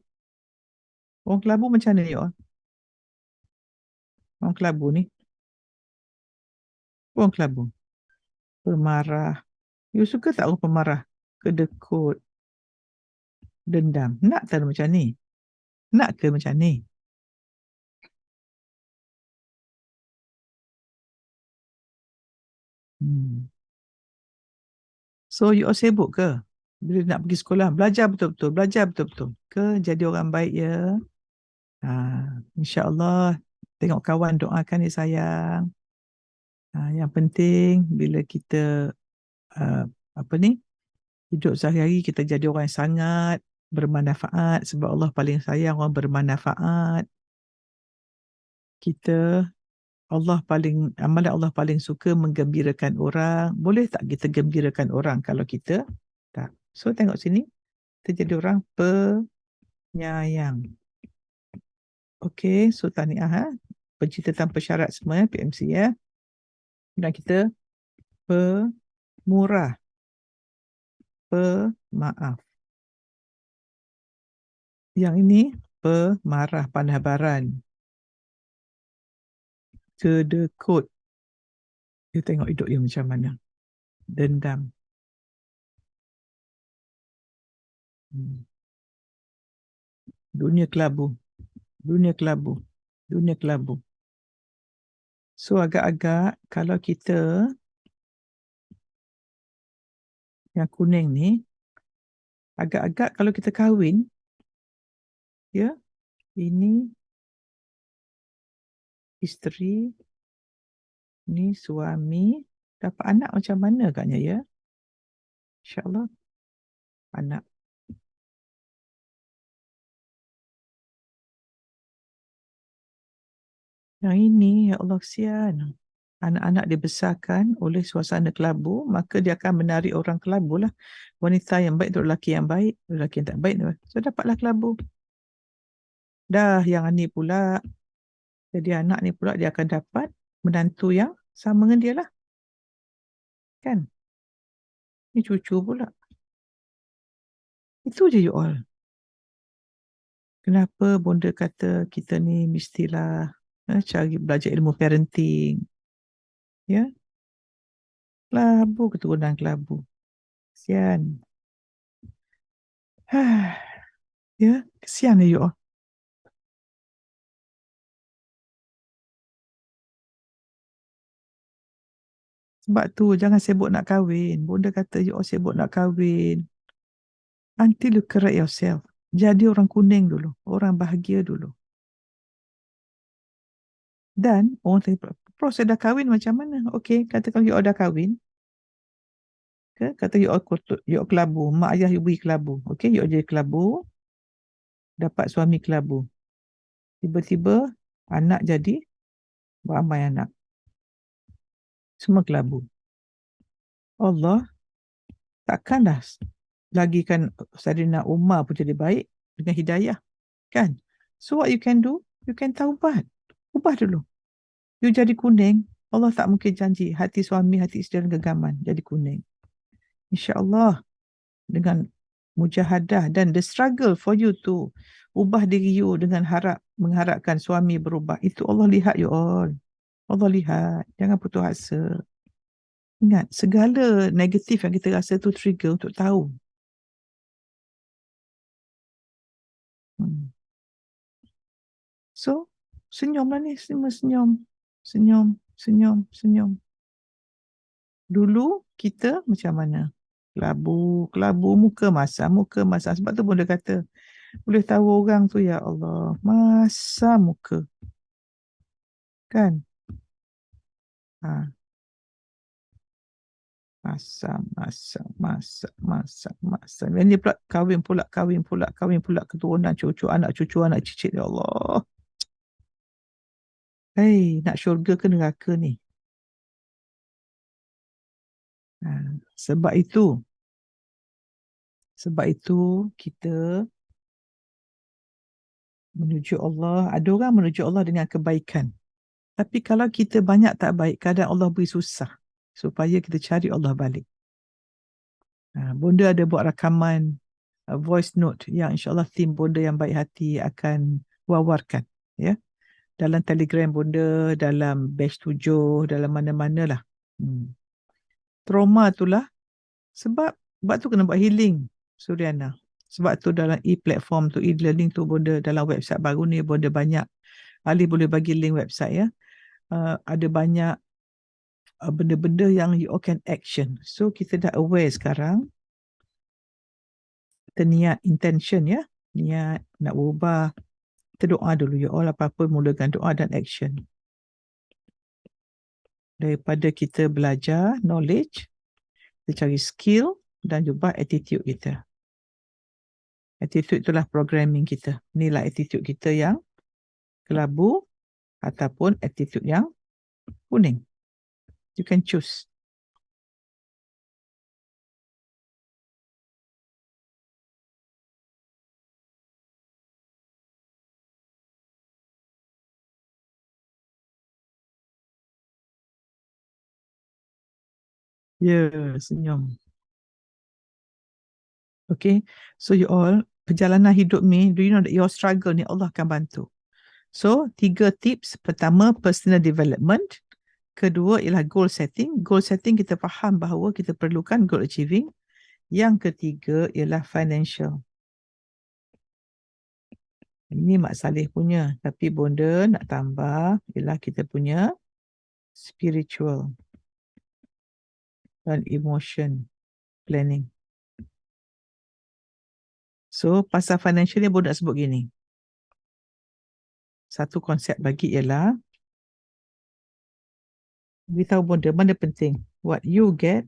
Orang kelabu macam mana you all? Orang kelabu ni. Orang kelabu. Pemarah. You suka tak orang pemarah? Kedekut. Dendam. Nak tak macam ni? Nak ke macam ni? So you all sibuk ke? Bila nak pergi sekolah, belajar betul-betul. Belajar betul-betul. Ke jadi orang baik ya? InsyaAllah tengok kawan doakan ya sayang. Yang penting bila kita uh, apa ni hidup sehari-hari kita jadi orang yang sangat bermanfaat sebab Allah paling sayang orang bermanfaat. Kita amalan Allah paling suka menggembirakan orang. Boleh tak kita gembirakan orang kalau kita tak? So tengok sini, kita jadi orang penyayang. Okey, so tahniah pencinta tanpa syarat semua PMC ya. Dan kita pemurah, pemaaf. Yang ini pemarah, panah baran, cedekut. Dia tengok hidup dia macam mana. Dendam. Dunia kelabu. Dunia kelabu. Dunia kelabu. So agak-agak kalau kita yang kuning ni, agak-agak kalau kita kahwin, ya, ini isteri, ni suami, dapat anak macam mana agaknya ya? InsyaAllah anak. Yang ini, ya Allah kesian. Anak-anak dibesarkan oleh suasana kelabu, maka dia akan menarik orang kelabu lah. Wanita yang baik untuk lelaki yang baik, lelaki yang tak baik. So dapatlah kelabu. Dah yang ni pula, jadi anak ni pula dia akan dapat menantu yang sama dengan dia lah. Kan? Ni cucu pula. Itu je you all. Kenapa bonda kata kita ni mestilah cari belajar ilmu parenting. Ya? Kelabu, keturunan kelabu. Kesian. Ya, kesian you all. Sebab tu jangan sibuk nak kahwin. Bonda kata you all sibuk nak kahwin. Until you correct yourself. Jadi orang kuning dulu. Orang bahagia dulu. Dan orang tanya, proses dah kahwin macam mana? Okey, katakan you all dah kahwin. Kata you all kelabu. Mak ayah you beri kelabu. Okey, you all jadi kelabu. Dapat suami kelabu. Tiba-tiba anak jadi beramai anak. Semua kelabu. Allah takkanlah lagi kan Saidina Umar pun jadi baik dengan hidayah. Kan? So what you can do? You can taubat. Ubah dulu. You jadi kuning. Allah tak mungkin janji hati suami, hati isteri dan genggaman jadi kuning. InsyaAllah dengan mujahadah dan the struggle for you to ubah diri you dengan mengharapkan suami berubah. Itu Allah lihat you all. Allah lihat. Jangan putus asa. Ingat, segala negatif yang kita rasa tu trigger untuk tahu. So, senyumlah ni, semua senyum. Senyum, senyum, senyum. Dulu kita macam mana? Kelabu, muka masam. Sebab tu boleh kata, boleh tahu orang tu ya Allah, masam muka. Kan? Masam. Yang ni pula kahwin pula keturunan cucu, anak cicit ya Allah. Hei, nak syurga ke neraka ni? Sebab itu kita menuju Allah. Ada orang menuju Allah dengan kebaikan. Tapi kalau kita banyak tak baik, kadang Allah beri susah supaya kita cari Allah balik. Bonda ada buat rakaman voice note yang insyaAllah tim bonda yang baik hati akan wawarkan. Ya. Dalam Telegram bonda, dalam batch 7, dalam mana-mana lah. Trauma itulah sebab tu kena buat healing, Suriana. Sebab tu dalam e-platform tu, e-learning tu bonda dalam website baru ni bonda banyak. Ali boleh bagi link website ya. Ada banyak benda-benda yang you all can action. So kita dah aware sekarang. Kita niat intention ya. Niat nak ubah. Kita doa dulu ya Allah, apa-apa mulakan doa dan action. Daripada kita belajar knowledge, kita cari skill dan juga attitude kita. Attitude itulah programming kita. Inilah attitude kita yang kelabu ataupun attitude yang kuning. You can choose. Ya, senyum. Okay, so you all, perjalanan hidup ni, do you know that your struggle ni Allah akan bantu. So, 3 tips. Pertama, personal development. Kedua ialah goal setting. Goal setting kita faham bahawa kita perlukan goal achieving. Yang ketiga ialah financial. Ini Mak Saleh punya. Tapi Bonda nak tambah ialah kita punya spiritual dan emotion planning. So, pasal financial ni Bonda nak sebut gini. Satu konsep bagi ialah beritahu Bonda mana penting. What you get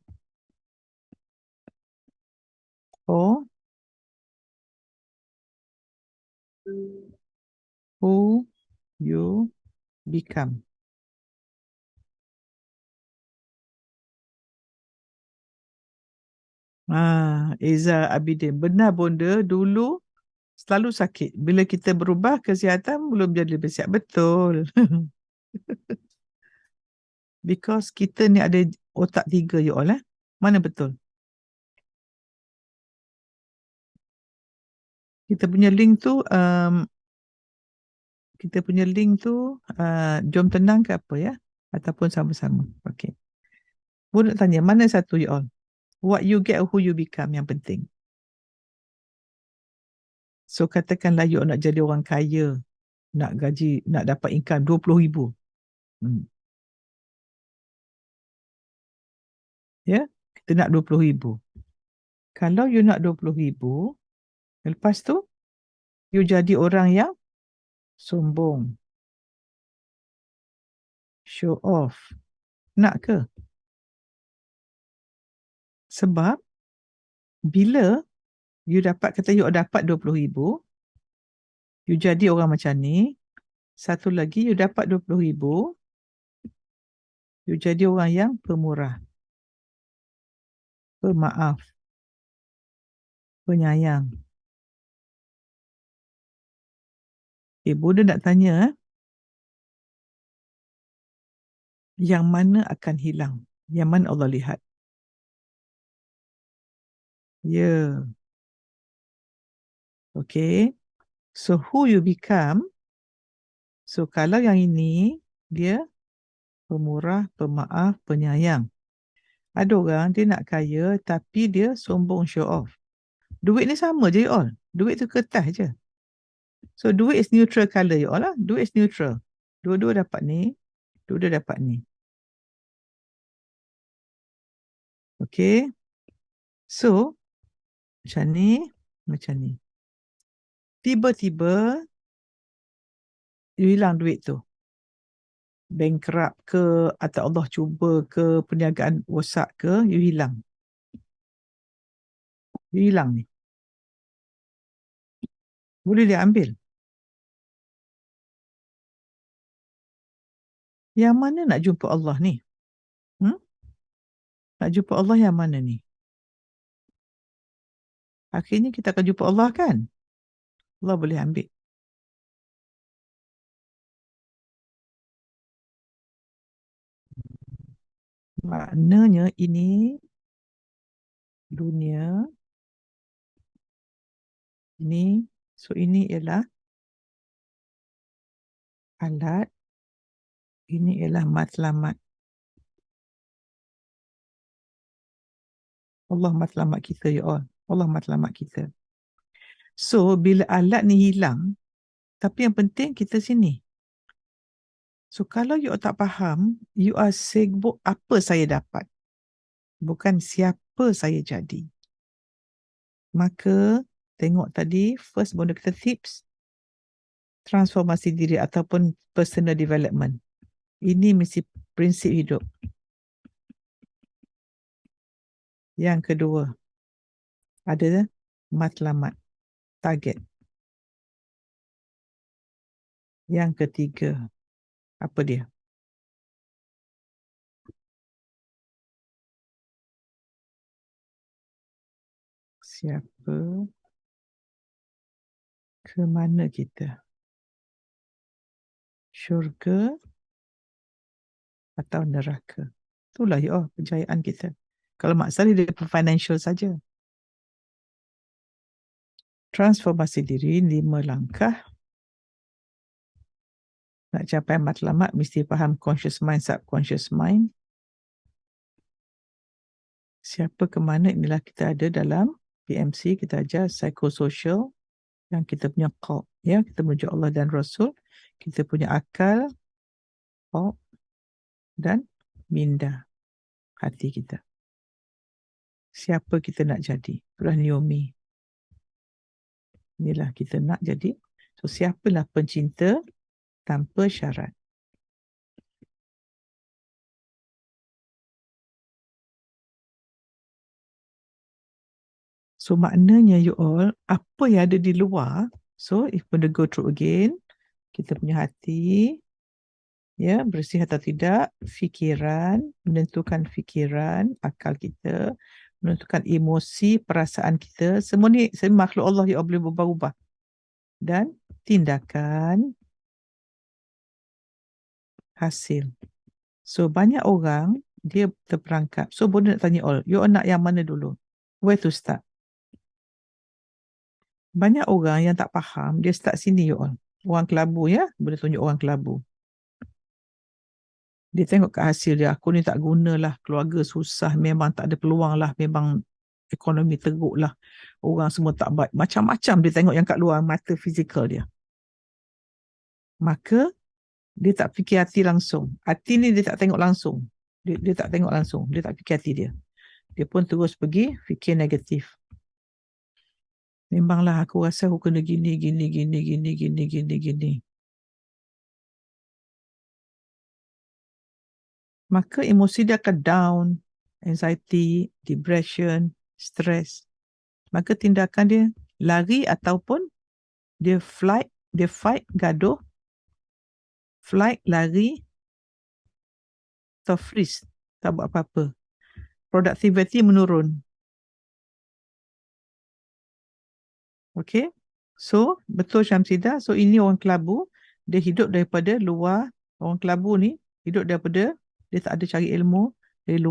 or who you become. Eza Abidin. Benar Bonda, dulu selalu sakit. Bila kita berubah, kesihatan belum jadi lebih sihat. Betul. Because kita ni ada otak 3 you all. Mana betul? Kita punya link tu, jom tenang ke apa ya? Ataupun sama-sama. Okay. Boleh nak tanya, mana satu you all? What you get or who you become yang penting. So katakanlah you nak jadi orang kaya, nak gaji, nak dapat income 20,000. Ya, kita nak 20,000. Kalau you nak 20,000, lepas tu you jadi orang yang sombong, show off. Nak ke? Sebab bila you dapat, kata you dapat 20,000, you jadi orang macam ni. Satu lagi, you dapat 20,000, you jadi orang yang pemurah, pemaaf, penyayang. Bunda nak tanya, yang mana akan hilang? Yang mana Allah lihat? Ya. Okay. So, who you become? So, kalau yang ini, dia pemurah, pemaaf, penyayang. Ada orang, dia nak kaya, tapi dia sombong, show off. Duit ni sama je, you all. Duit tu kertas je. So, duit is neutral color, you all lah. Duit is neutral. Dua-dua dapat ni, dua-dua dapat ni. Okay. So, macam ni, macam ni. Tiba-tiba, you hilang duit tu. Bankrupt ke, atau Allah cuba ke, perniagaan rosak ke, you hilang. You hilang ni. Boleh dia ambil. Yang mana nak jumpa Allah ni? Nak jumpa Allah yang mana ni? Akhirnya kita akan jumpa Allah kan? Allah boleh ambil. Maknanya ini dunia. Ini. So ini ialah alat. Ini ialah matlamat. Allah matlamat kita, ya Allah. Allah matlamat kita. So, bila alat ni hilang, tapi yang penting kita sini. So, kalau you tak faham, you are sibuk apa saya dapat. Bukan siapa saya jadi. Maka, tengok tadi, first benda kita tips. Transformasi diri ataupun personal development. Ini mesti prinsip hidup. Yang kedua, ada matlamat, target. Yang ketiga, apa dia? Siapa? Ke mana kita? Syurga atau neraka? Itulah kejayaan kita. Kalau Mak Saleh dia financial saja. Transformasi diri 5 langkah. Nak capai matlamat mesti faham conscious mind, subconscious mind. Siapa ke mana inilah kita ada dalam PMC, kita ajar psychosocial yang kita punya qalb, ya, kita menuju Allah dan Rasul, kita punya akal, qalb dan minda, hati kita. Siapa kita nak jadi? Itulah Naomi. Inilah kita nak jadi. So, siapalah pencinta tanpa syarat? So, maknanya you all, apa yang ada di luar, so if we go through again, kita punya hati, ya, bersih atau tidak, fikiran, menentukan fikiran, akal kita, menentukan emosi, perasaan kita, semua ni makhluk Allah yang boleh berubah-ubah. Dan tindakan, hasil. So, banyak orang, dia terperangkap. So, boleh nak tanya all, you all nak yang mana dulu? Where to start? Banyak orang yang tak faham, dia start sini you all. Orang kelabu, ya, boleh tunjuk orang kelabu. Dia tengok kat hasil dia, aku ni tak gunalah, keluarga susah, memang tak ada peluang lah, memang ekonomi teruk lah, orang semua tak baik, macam-macam dia tengok yang kat luar mata fizikal dia. Maka dia tak fikir hati langsung. Hati ni dia tak tengok langsung. Dia tak tengok langsung, dia tak fikir hati dia. Dia pun terus pergi fikir negatif. Memanglah aku rasa aku kena gini. Maka emosi dia akan down, anxiety, depression, stress. Maka tindakan dia lari ataupun dia fight, gaduh, flight, lari, atau freeze, tak buat apa-apa. Productivity menurun. Okay? So, betul Syamsidah. So, ini orang kelabu, dia hidup daripada luar. Orang kelabu ni hidup daripada, dia tak ada cari ilmu dari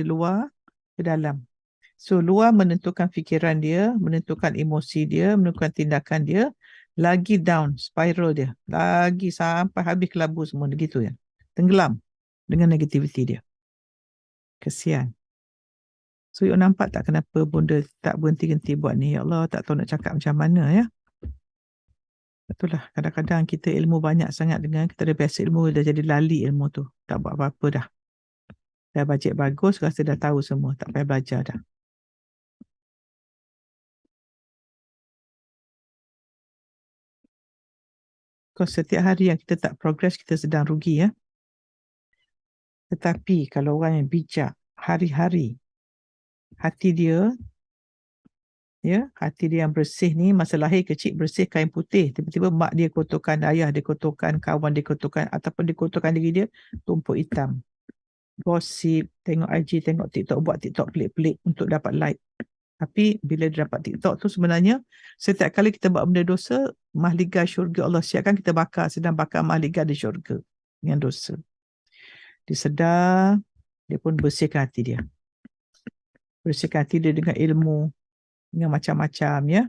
luar ke dalam. So, luar menentukan fikiran dia, menentukan emosi dia, menentukan tindakan dia, lagi down, spiral dia. Lagi sampai habis kelabu semua, gitu ya. Tenggelam dengan negativity dia. Kesian. So, you nampak tak kenapa bunda tak berhenti-henti buat ni? Ya Allah, tak tahu nak cakap macam mana ya. Betul lah, kadang-kadang kita ilmu banyak sangat dengan kita ada basic ilmu, dah jadi lali ilmu tu. Tak buat apa-apa dah. Dah bajet bagus, rasa dah tahu semua. Tak payah belajar dah. Because setiap hari yang kita tak progress, kita sedang rugi ya. Tetapi kalau orang yang bijak, hari-hari, hati dia, ya, hati dia yang bersih ni, masa lahir kecil bersih kain putih, tiba-tiba mak dia kotorkan, ayah dia kotorkan, kawan dia kotorkan, ataupun dia kotorkan diri dia, tumpuk hitam. Gosip, tengok IG, tengok TikTok, buat TikTok pelik-pelik untuk dapat like. Tapi bila dia dapat TikTok tu sebenarnya, setiap kali kita buat benda dosa, mahligai syurga Allah siapkan, kita bakar, sedang bakar mahligai di syurga dengan dosa. Dia sedar, dia pun bersihkan hati dia. Bersihkan hati dia dengan ilmu, dengan macam-macam ya.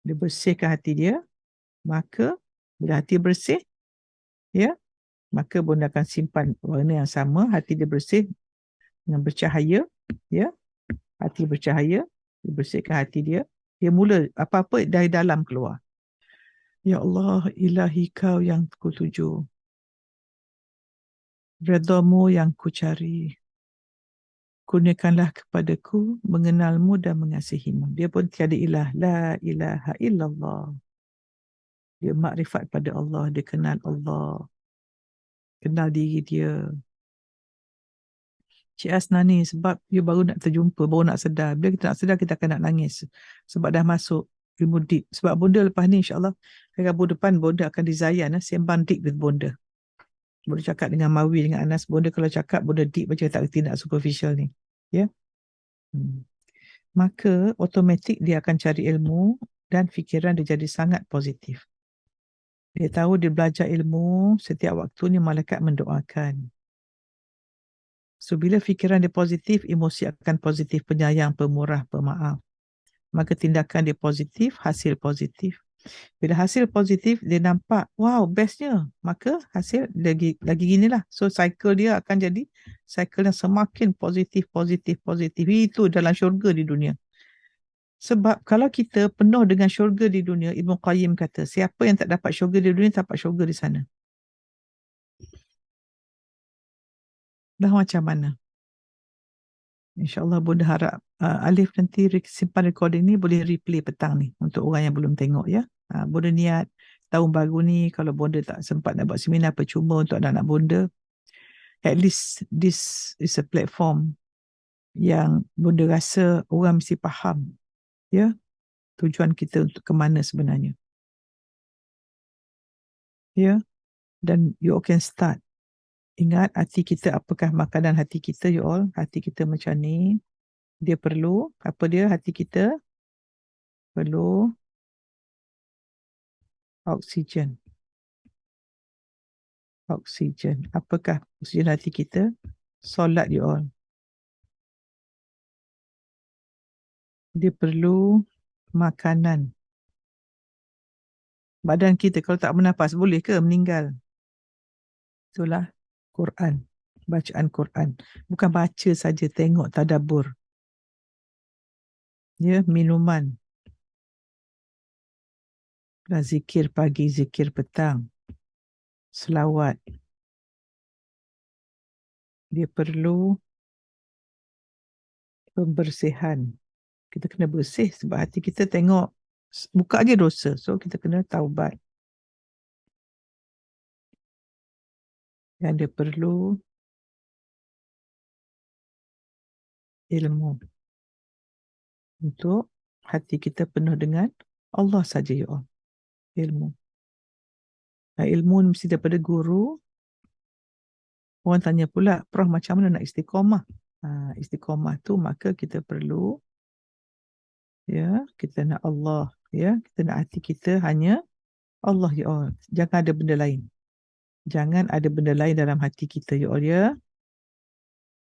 Dia bersihkan hati dia, maka bila hati bersih, ya, maka bunda akan simpan warna yang sama, hati dia bersih dengan bercahaya, ya. Hati bercahaya, dia bersihkan hati dia, dia mula apa-apa dari dalam keluar. Ya Allah, ilahi kau yang kutuju, redamu yang kucari, kurniakanlah kepadaku mengenalmu dan mengasihimu. Dia pun tiada ilah, la ilaha illallah. Dia makrifat pada Allah, dia kenal Allah, kenal diri dia. Cik Asna ni sebab dia baru nak terjumpa, baru nak sedar. Bila kita nak sedar, kita akan nak nangis. Sebab dah masuk ilmu deep. Sebab bonda lepas ni insyaAllah, Rabu depan bonda akan dizayan, sembang deep with bonda. Bonda cakap dengan Mawi, dengan Anas. Bonda kalau cakap, bonda deep macam tak kerti nak superficial ni. Ya. Maka automatik dia akan cari ilmu dan fikiran dia jadi sangat positif. Dia tahu dia belajar ilmu, setiap waktu ni malaikat mendoakan. So, bila fikiran dia positif, emosi akan positif, penyayang, pemurah, pemaaf. Maka tindakan dia positif, hasil positif. Bila hasil positif, dia nampak, wow, bestnya. Maka hasil lagi ginilah. So, cycle dia akan jadi cycle yang semakin positif, positif, positif. Itu dalam syurga di dunia. Sebab kalau kita penuh dengan syurga di dunia, Ibn Qayyim kata, siapa yang tak dapat syurga di dunia, tak dapat syurga di sana. Dah macam mana? InsyaAllah Bunda harap Alif nanti simpan recording ni boleh replay petang ni untuk orang yang belum tengok ya. Bunda niat tahun baru ni kalau Bunda tak sempat nak buat seminar percuma untuk anak-anak Bunda, at least this is a platform yang Bunda rasa orang mesti faham ya tujuan kita untuk ke mana sebenarnya. Ya. Dan you all can start. Ingat hati kita, apakah makanan hati kita you all? Hati kita macam ni. Dia perlu, apa dia hati kita? Perlu oksigen. Oksigen. Apakah oksigen hati kita? Solat you all. Dia perlu makanan. Badan kita kalau tak bernafas boleh ke meninggal? Itulah Quran. Bacaan Quran. Bukan baca saja, tengok tadabbur. Ya, minuman. Dan zikir pagi, zikir petang. Selawat. Dia perlu pembersihan. Kita kena bersih sebab hati kita tengok buka aja dosa. So kita kena taubat. Dan dia perlu ilmu. Untuk hati kita penuh dengan Allah saja ya Allah. Ilmu. Ilmu mesti daripada guru. Orang tanya pula, Prof macam mana nak istiqamah? Istiqamah tu maka kita perlu ya, kita nak Allah ya, kita nak hati kita hanya Allah ya Allah. Jangan ada benda lain. Jangan ada benda lain dalam hati kita ya Allah ya.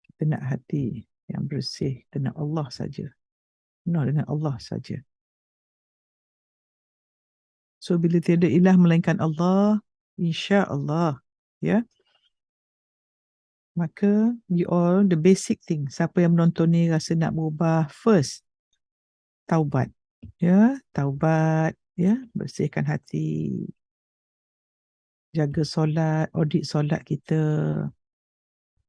Kita nak hati yang bersih, kita nak Allah saja. Penuh dengan Allah saja. So bila tiada ilah melainkan Allah, insya-Allah ya. Maka you all the basic thing, siapa yang menonton ni rasa nak berubah, first taubat. Ya, taubat ya, bersihkan hati. Jaga solat, audit solat kita.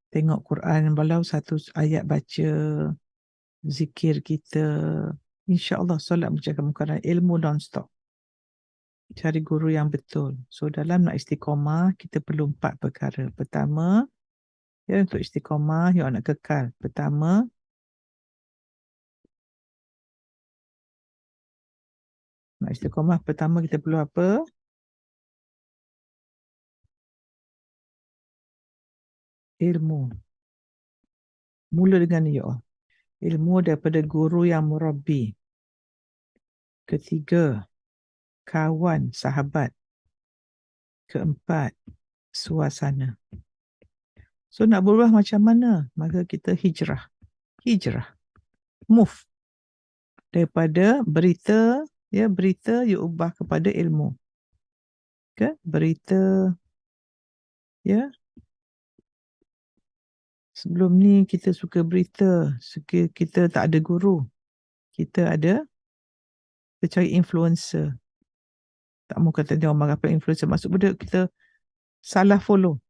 Tengok Quran walau satu ayat baca. Zikir kita. InsyaAllah solat menjaga mukaran, ilmu non-stop. Cari guru yang betul. So dalam nak istiqamah, kita perlu 4 perkara. Pertama, ya untuk istiqamah, yang nak kekal. Pertama, nak istiqamah, pertama kita perlu apa? Ilmu. Mula dengan ni, ya Allah. Ilmu daripada guru yang murabbi. Ketiga, kawan, sahabat. Keempat, suasana. So nak berubah macam mana? Maka kita hijrah. Hijrah. Move. Daripada berita, ya berita you ubah kepada ilmu. Okay? Berita, ya. Sebelum ni kita suka berita, kita tak ada guru. Kita cari influencer. Tak mau kata dia orang apa influencer. Maksud benda kita salah follow.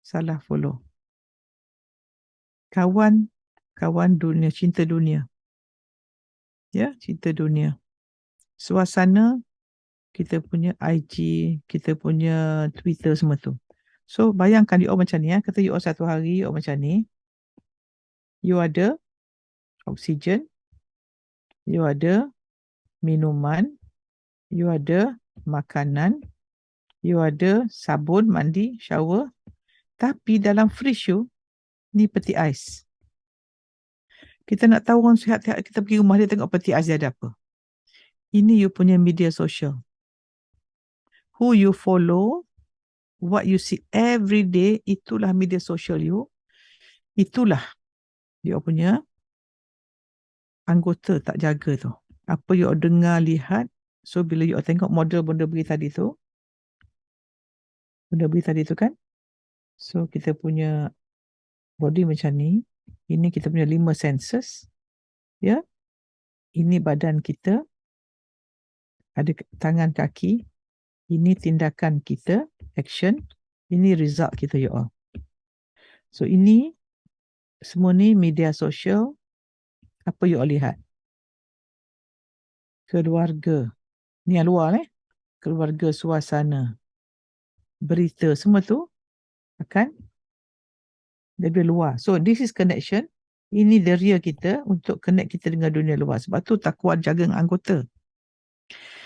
Salah follow. Kawan dunia, cinta dunia. Ya, cinta dunia. suasana, kita punya IG, kita punya Twitter semua tu. So bayangkan you all macam ni, kata you all satu hari you all macam ni, you ada oksigen, you ada minuman, you ada makanan, you ada sabun, mandi, shower, tapi dalam fridge you, ni peti ais. Kita nak tahu orang sihat-sihat, kita pergi rumah dia tengok peti ais dia ada apa. Ini you punya media social. Who you follow, what you see every day, itulah media social you. Itulah dia punya anggota tak jaga tu. Apa you dengar, lihat. So bila you tengok model benda beri tadi tu, kan, so kita punya body macam ni. Ini kita punya 5 senses. Ya. Ini badan kita. Ada tangan, kaki. Ini tindakan kita, action. Ini result kita, you all. So ini semua ni media sosial. Apa you all lihat? Keluarga. Ni yang luar keluarga, suasana, berita, semua tu akan dari luar. So this is connection. Ini deria kita untuk connect kita dengan dunia luar. Sebab tu tak kuat jaga anggota.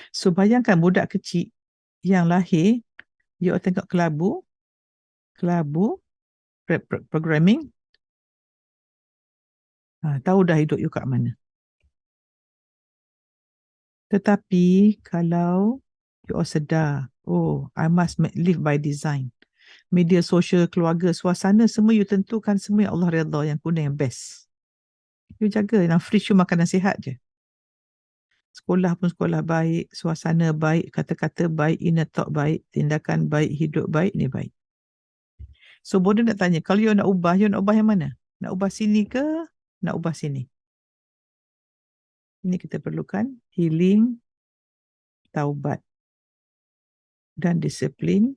So bayangkan budak kecil yang lahir, you tengok kelabu programming, tahu dah hidup you kat mana. Tetapi kalau you all sedar, oh, I must live by design. Media sosial, keluarga, suasana, semua you tentukan, semua yang Allah redha, yang kuning, yang best. You jaga, yang fridge you makanan sihat je. Sekolah pun sekolah baik, suasana baik, kata-kata baik, inner thought baik, tindakan baik, hidup baik, ni baik. So bodoh nak tanya, kalau you nak ubah yang mana? Nak ubah sini ke? Nak ubah sini? Ini kita perlukan healing, taubat, dan disiplin.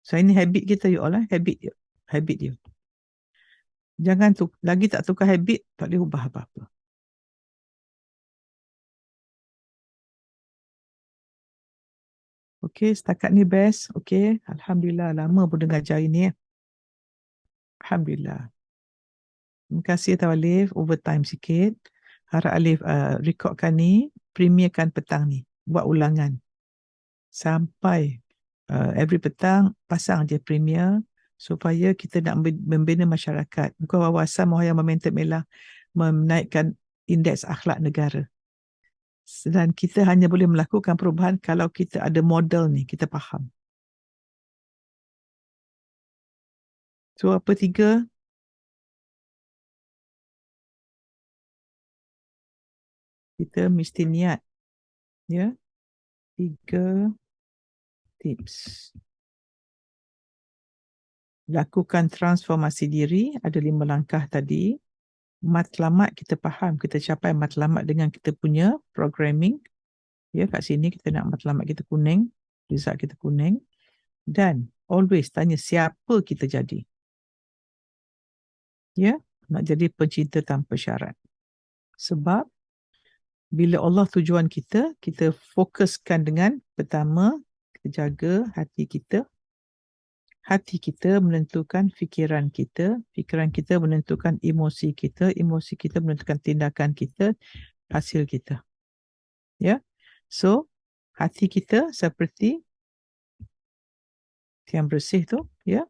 So ini habit kita you all habit you. Jangan lagi tak tukar habit, tak boleh ubah apa-apa. Okey, setakat ni best. Okey, Alhamdulillah, lama pun dengar ajar ini. Alhamdulillah. Terima kasih Tahu Alif, overtime sikit. Harap Alif rekodkan ni, premierkan petang ni, buat ulangan. Sampai every petang, pasang je premier, supaya kita nak membina masyarakat. Bukan wawasan Muhayya Momentum ialah menaikkan indeks akhlak negara. Dan kita hanya boleh melakukan perubahan kalau kita ada model ni, kita faham. So apa 3? Kita mesti niat. Ya. 3 tips. Lakukan transformasi diri, ada 5 langkah tadi. Matlamat kita faham, kita capai matlamat dengan kita punya programming. Ya, kat sini kita nak matlamat kita kuning, result kita kuning. Dan always tanya siapa kita jadi. Ya, nak jadi pencinta tanpa syarat. Sebab bila Allah tujuan kita, kita fokuskan dengan pertama, kita jaga hati kita. Hati kita menentukan fikiran kita menentukan emosi kita menentukan tindakan kita, hasil kita. Ya. So, hati kita seperti tiang bersih tu, ya.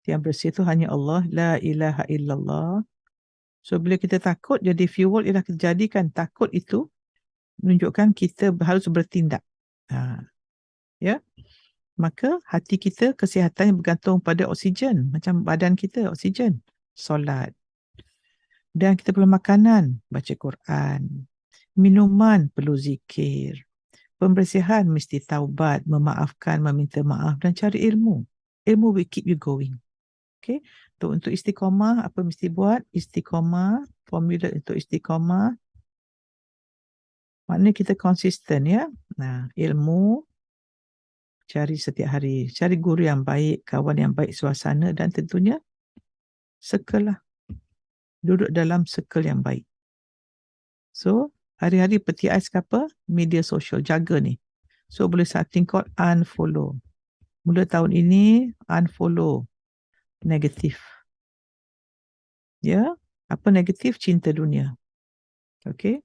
Tiang bersih tu hanya Allah, la ilaha illallah. So, bila kita takut, jadi fuel ialah jadikan takut itu menunjukkan kita harus bertindak. Ya. Maka hati kita kesihatan yang bergantung pada oksigen. Macam badan kita, oksigen. Solat. Dan kita perlu makanan, baca Quran. Minuman, perlu zikir. Pembersihan, mesti taubat, memaafkan, meminta maaf dan cari ilmu. Ilmu will keep you going. Okay. Untuk istiqamah, apa mesti buat? Istiqamah, formula untuk istiqamah. Maknanya kita konsisten, ya. Nah, ilmu, cari setiap hari, cari guru yang baik, kawan yang baik, suasana, dan tentunya circle lah. Duduk dalam circle yang baik. So, Hari-hari peti ais ke apa? Media sosial. Jaga ni. So boleh setting called unfollow. Mula tahun ini, unfollow. Negatif. Ya. Apa negatif? Cinta dunia. Okay.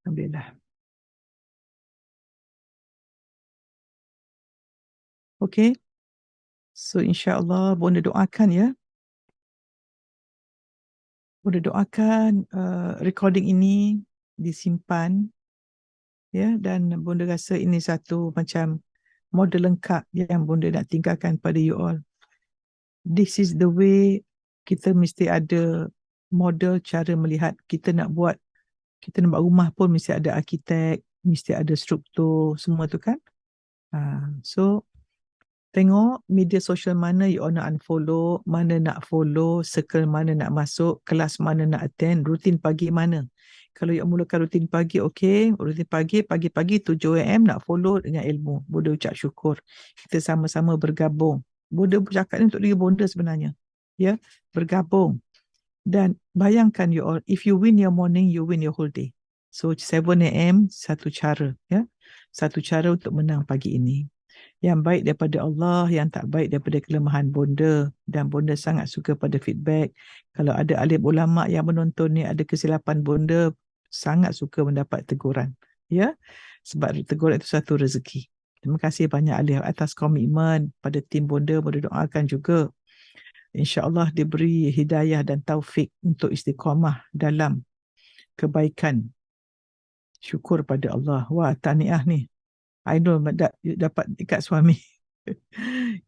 Alhamdulillah. Okay. So insyaAllah Bonda doakan ya. Bonda doakan recording ini disimpan ya, dan Bonda rasa ini satu macam model lengkap yang Bonda nak tinggalkan pada you all. This is the way kita mesti ada model cara melihat. Kita nak buat rumah pun mesti ada arkitek, mesti ada struktur, semua tu kan. So tengok media sosial mana you all nak unfollow, mana nak follow, circle mana nak masuk, kelas mana nak attend, rutin pagi mana. Kalau you mulakan rutin pagi, okay. Rutin pagi-pagi 7 AM nak follow dengan ilmu. Bonda ucap syukur. Kita sama-sama bergabung. Bonda bercakap ni untuk diri Bonda sebenarnya. Ya, bergabung. Dan bayangkan you all, if you win your morning, you win your whole day. So 7 AM, satu cara. Ya, satu cara untuk menang pagi ini. Yang baik daripada Allah, yang tak baik daripada kelemahan Bonda. Dan Bonda sangat suka pada feedback. Kalau ada alim ulama yang menonton ni ada kesilapan Bonda, sangat suka mendapat teguran. Ya, sebab teguran itu satu rezeki. Terima kasih banyak Alif atas komitmen pada tim Bonda. Bonda doakan juga insya-Allah diberi hidayah dan taufik untuk istiqamah dalam kebaikan. Syukur pada Allah. Wah, tahniah ni. I know dapat ikat suami.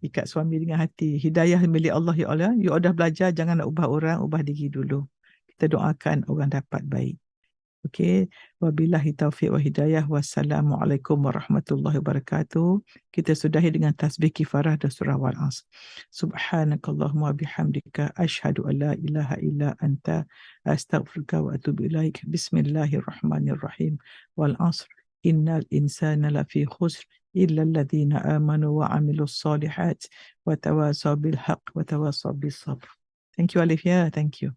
Ikat suami dengan hati. Hidayah milik Allah ya Allah. You all dah belajar, jangan nak ubah orang, ubah diri dulu. Kita doakan orang dapat baik. Okey. Wabillahi taufiq wa hidayah. Wassalamualaikum warahmatullahi wabarakatuh. Kita sudahi dengan tasbih kifarah dan surah Wal-Asr. Subhanakallahumma bihamdika asyhadu an la ilaha illa anta astaghfiruka wa atubu ilaik. Bismillahirrahmanirrahim. Wal-Asr. Innal insana lafi khusr illa alladhina amanu wa amilus solihat wa tawasaw bil haqq wa tawasaw bis sabr. Thank you Alif ya. Thank you.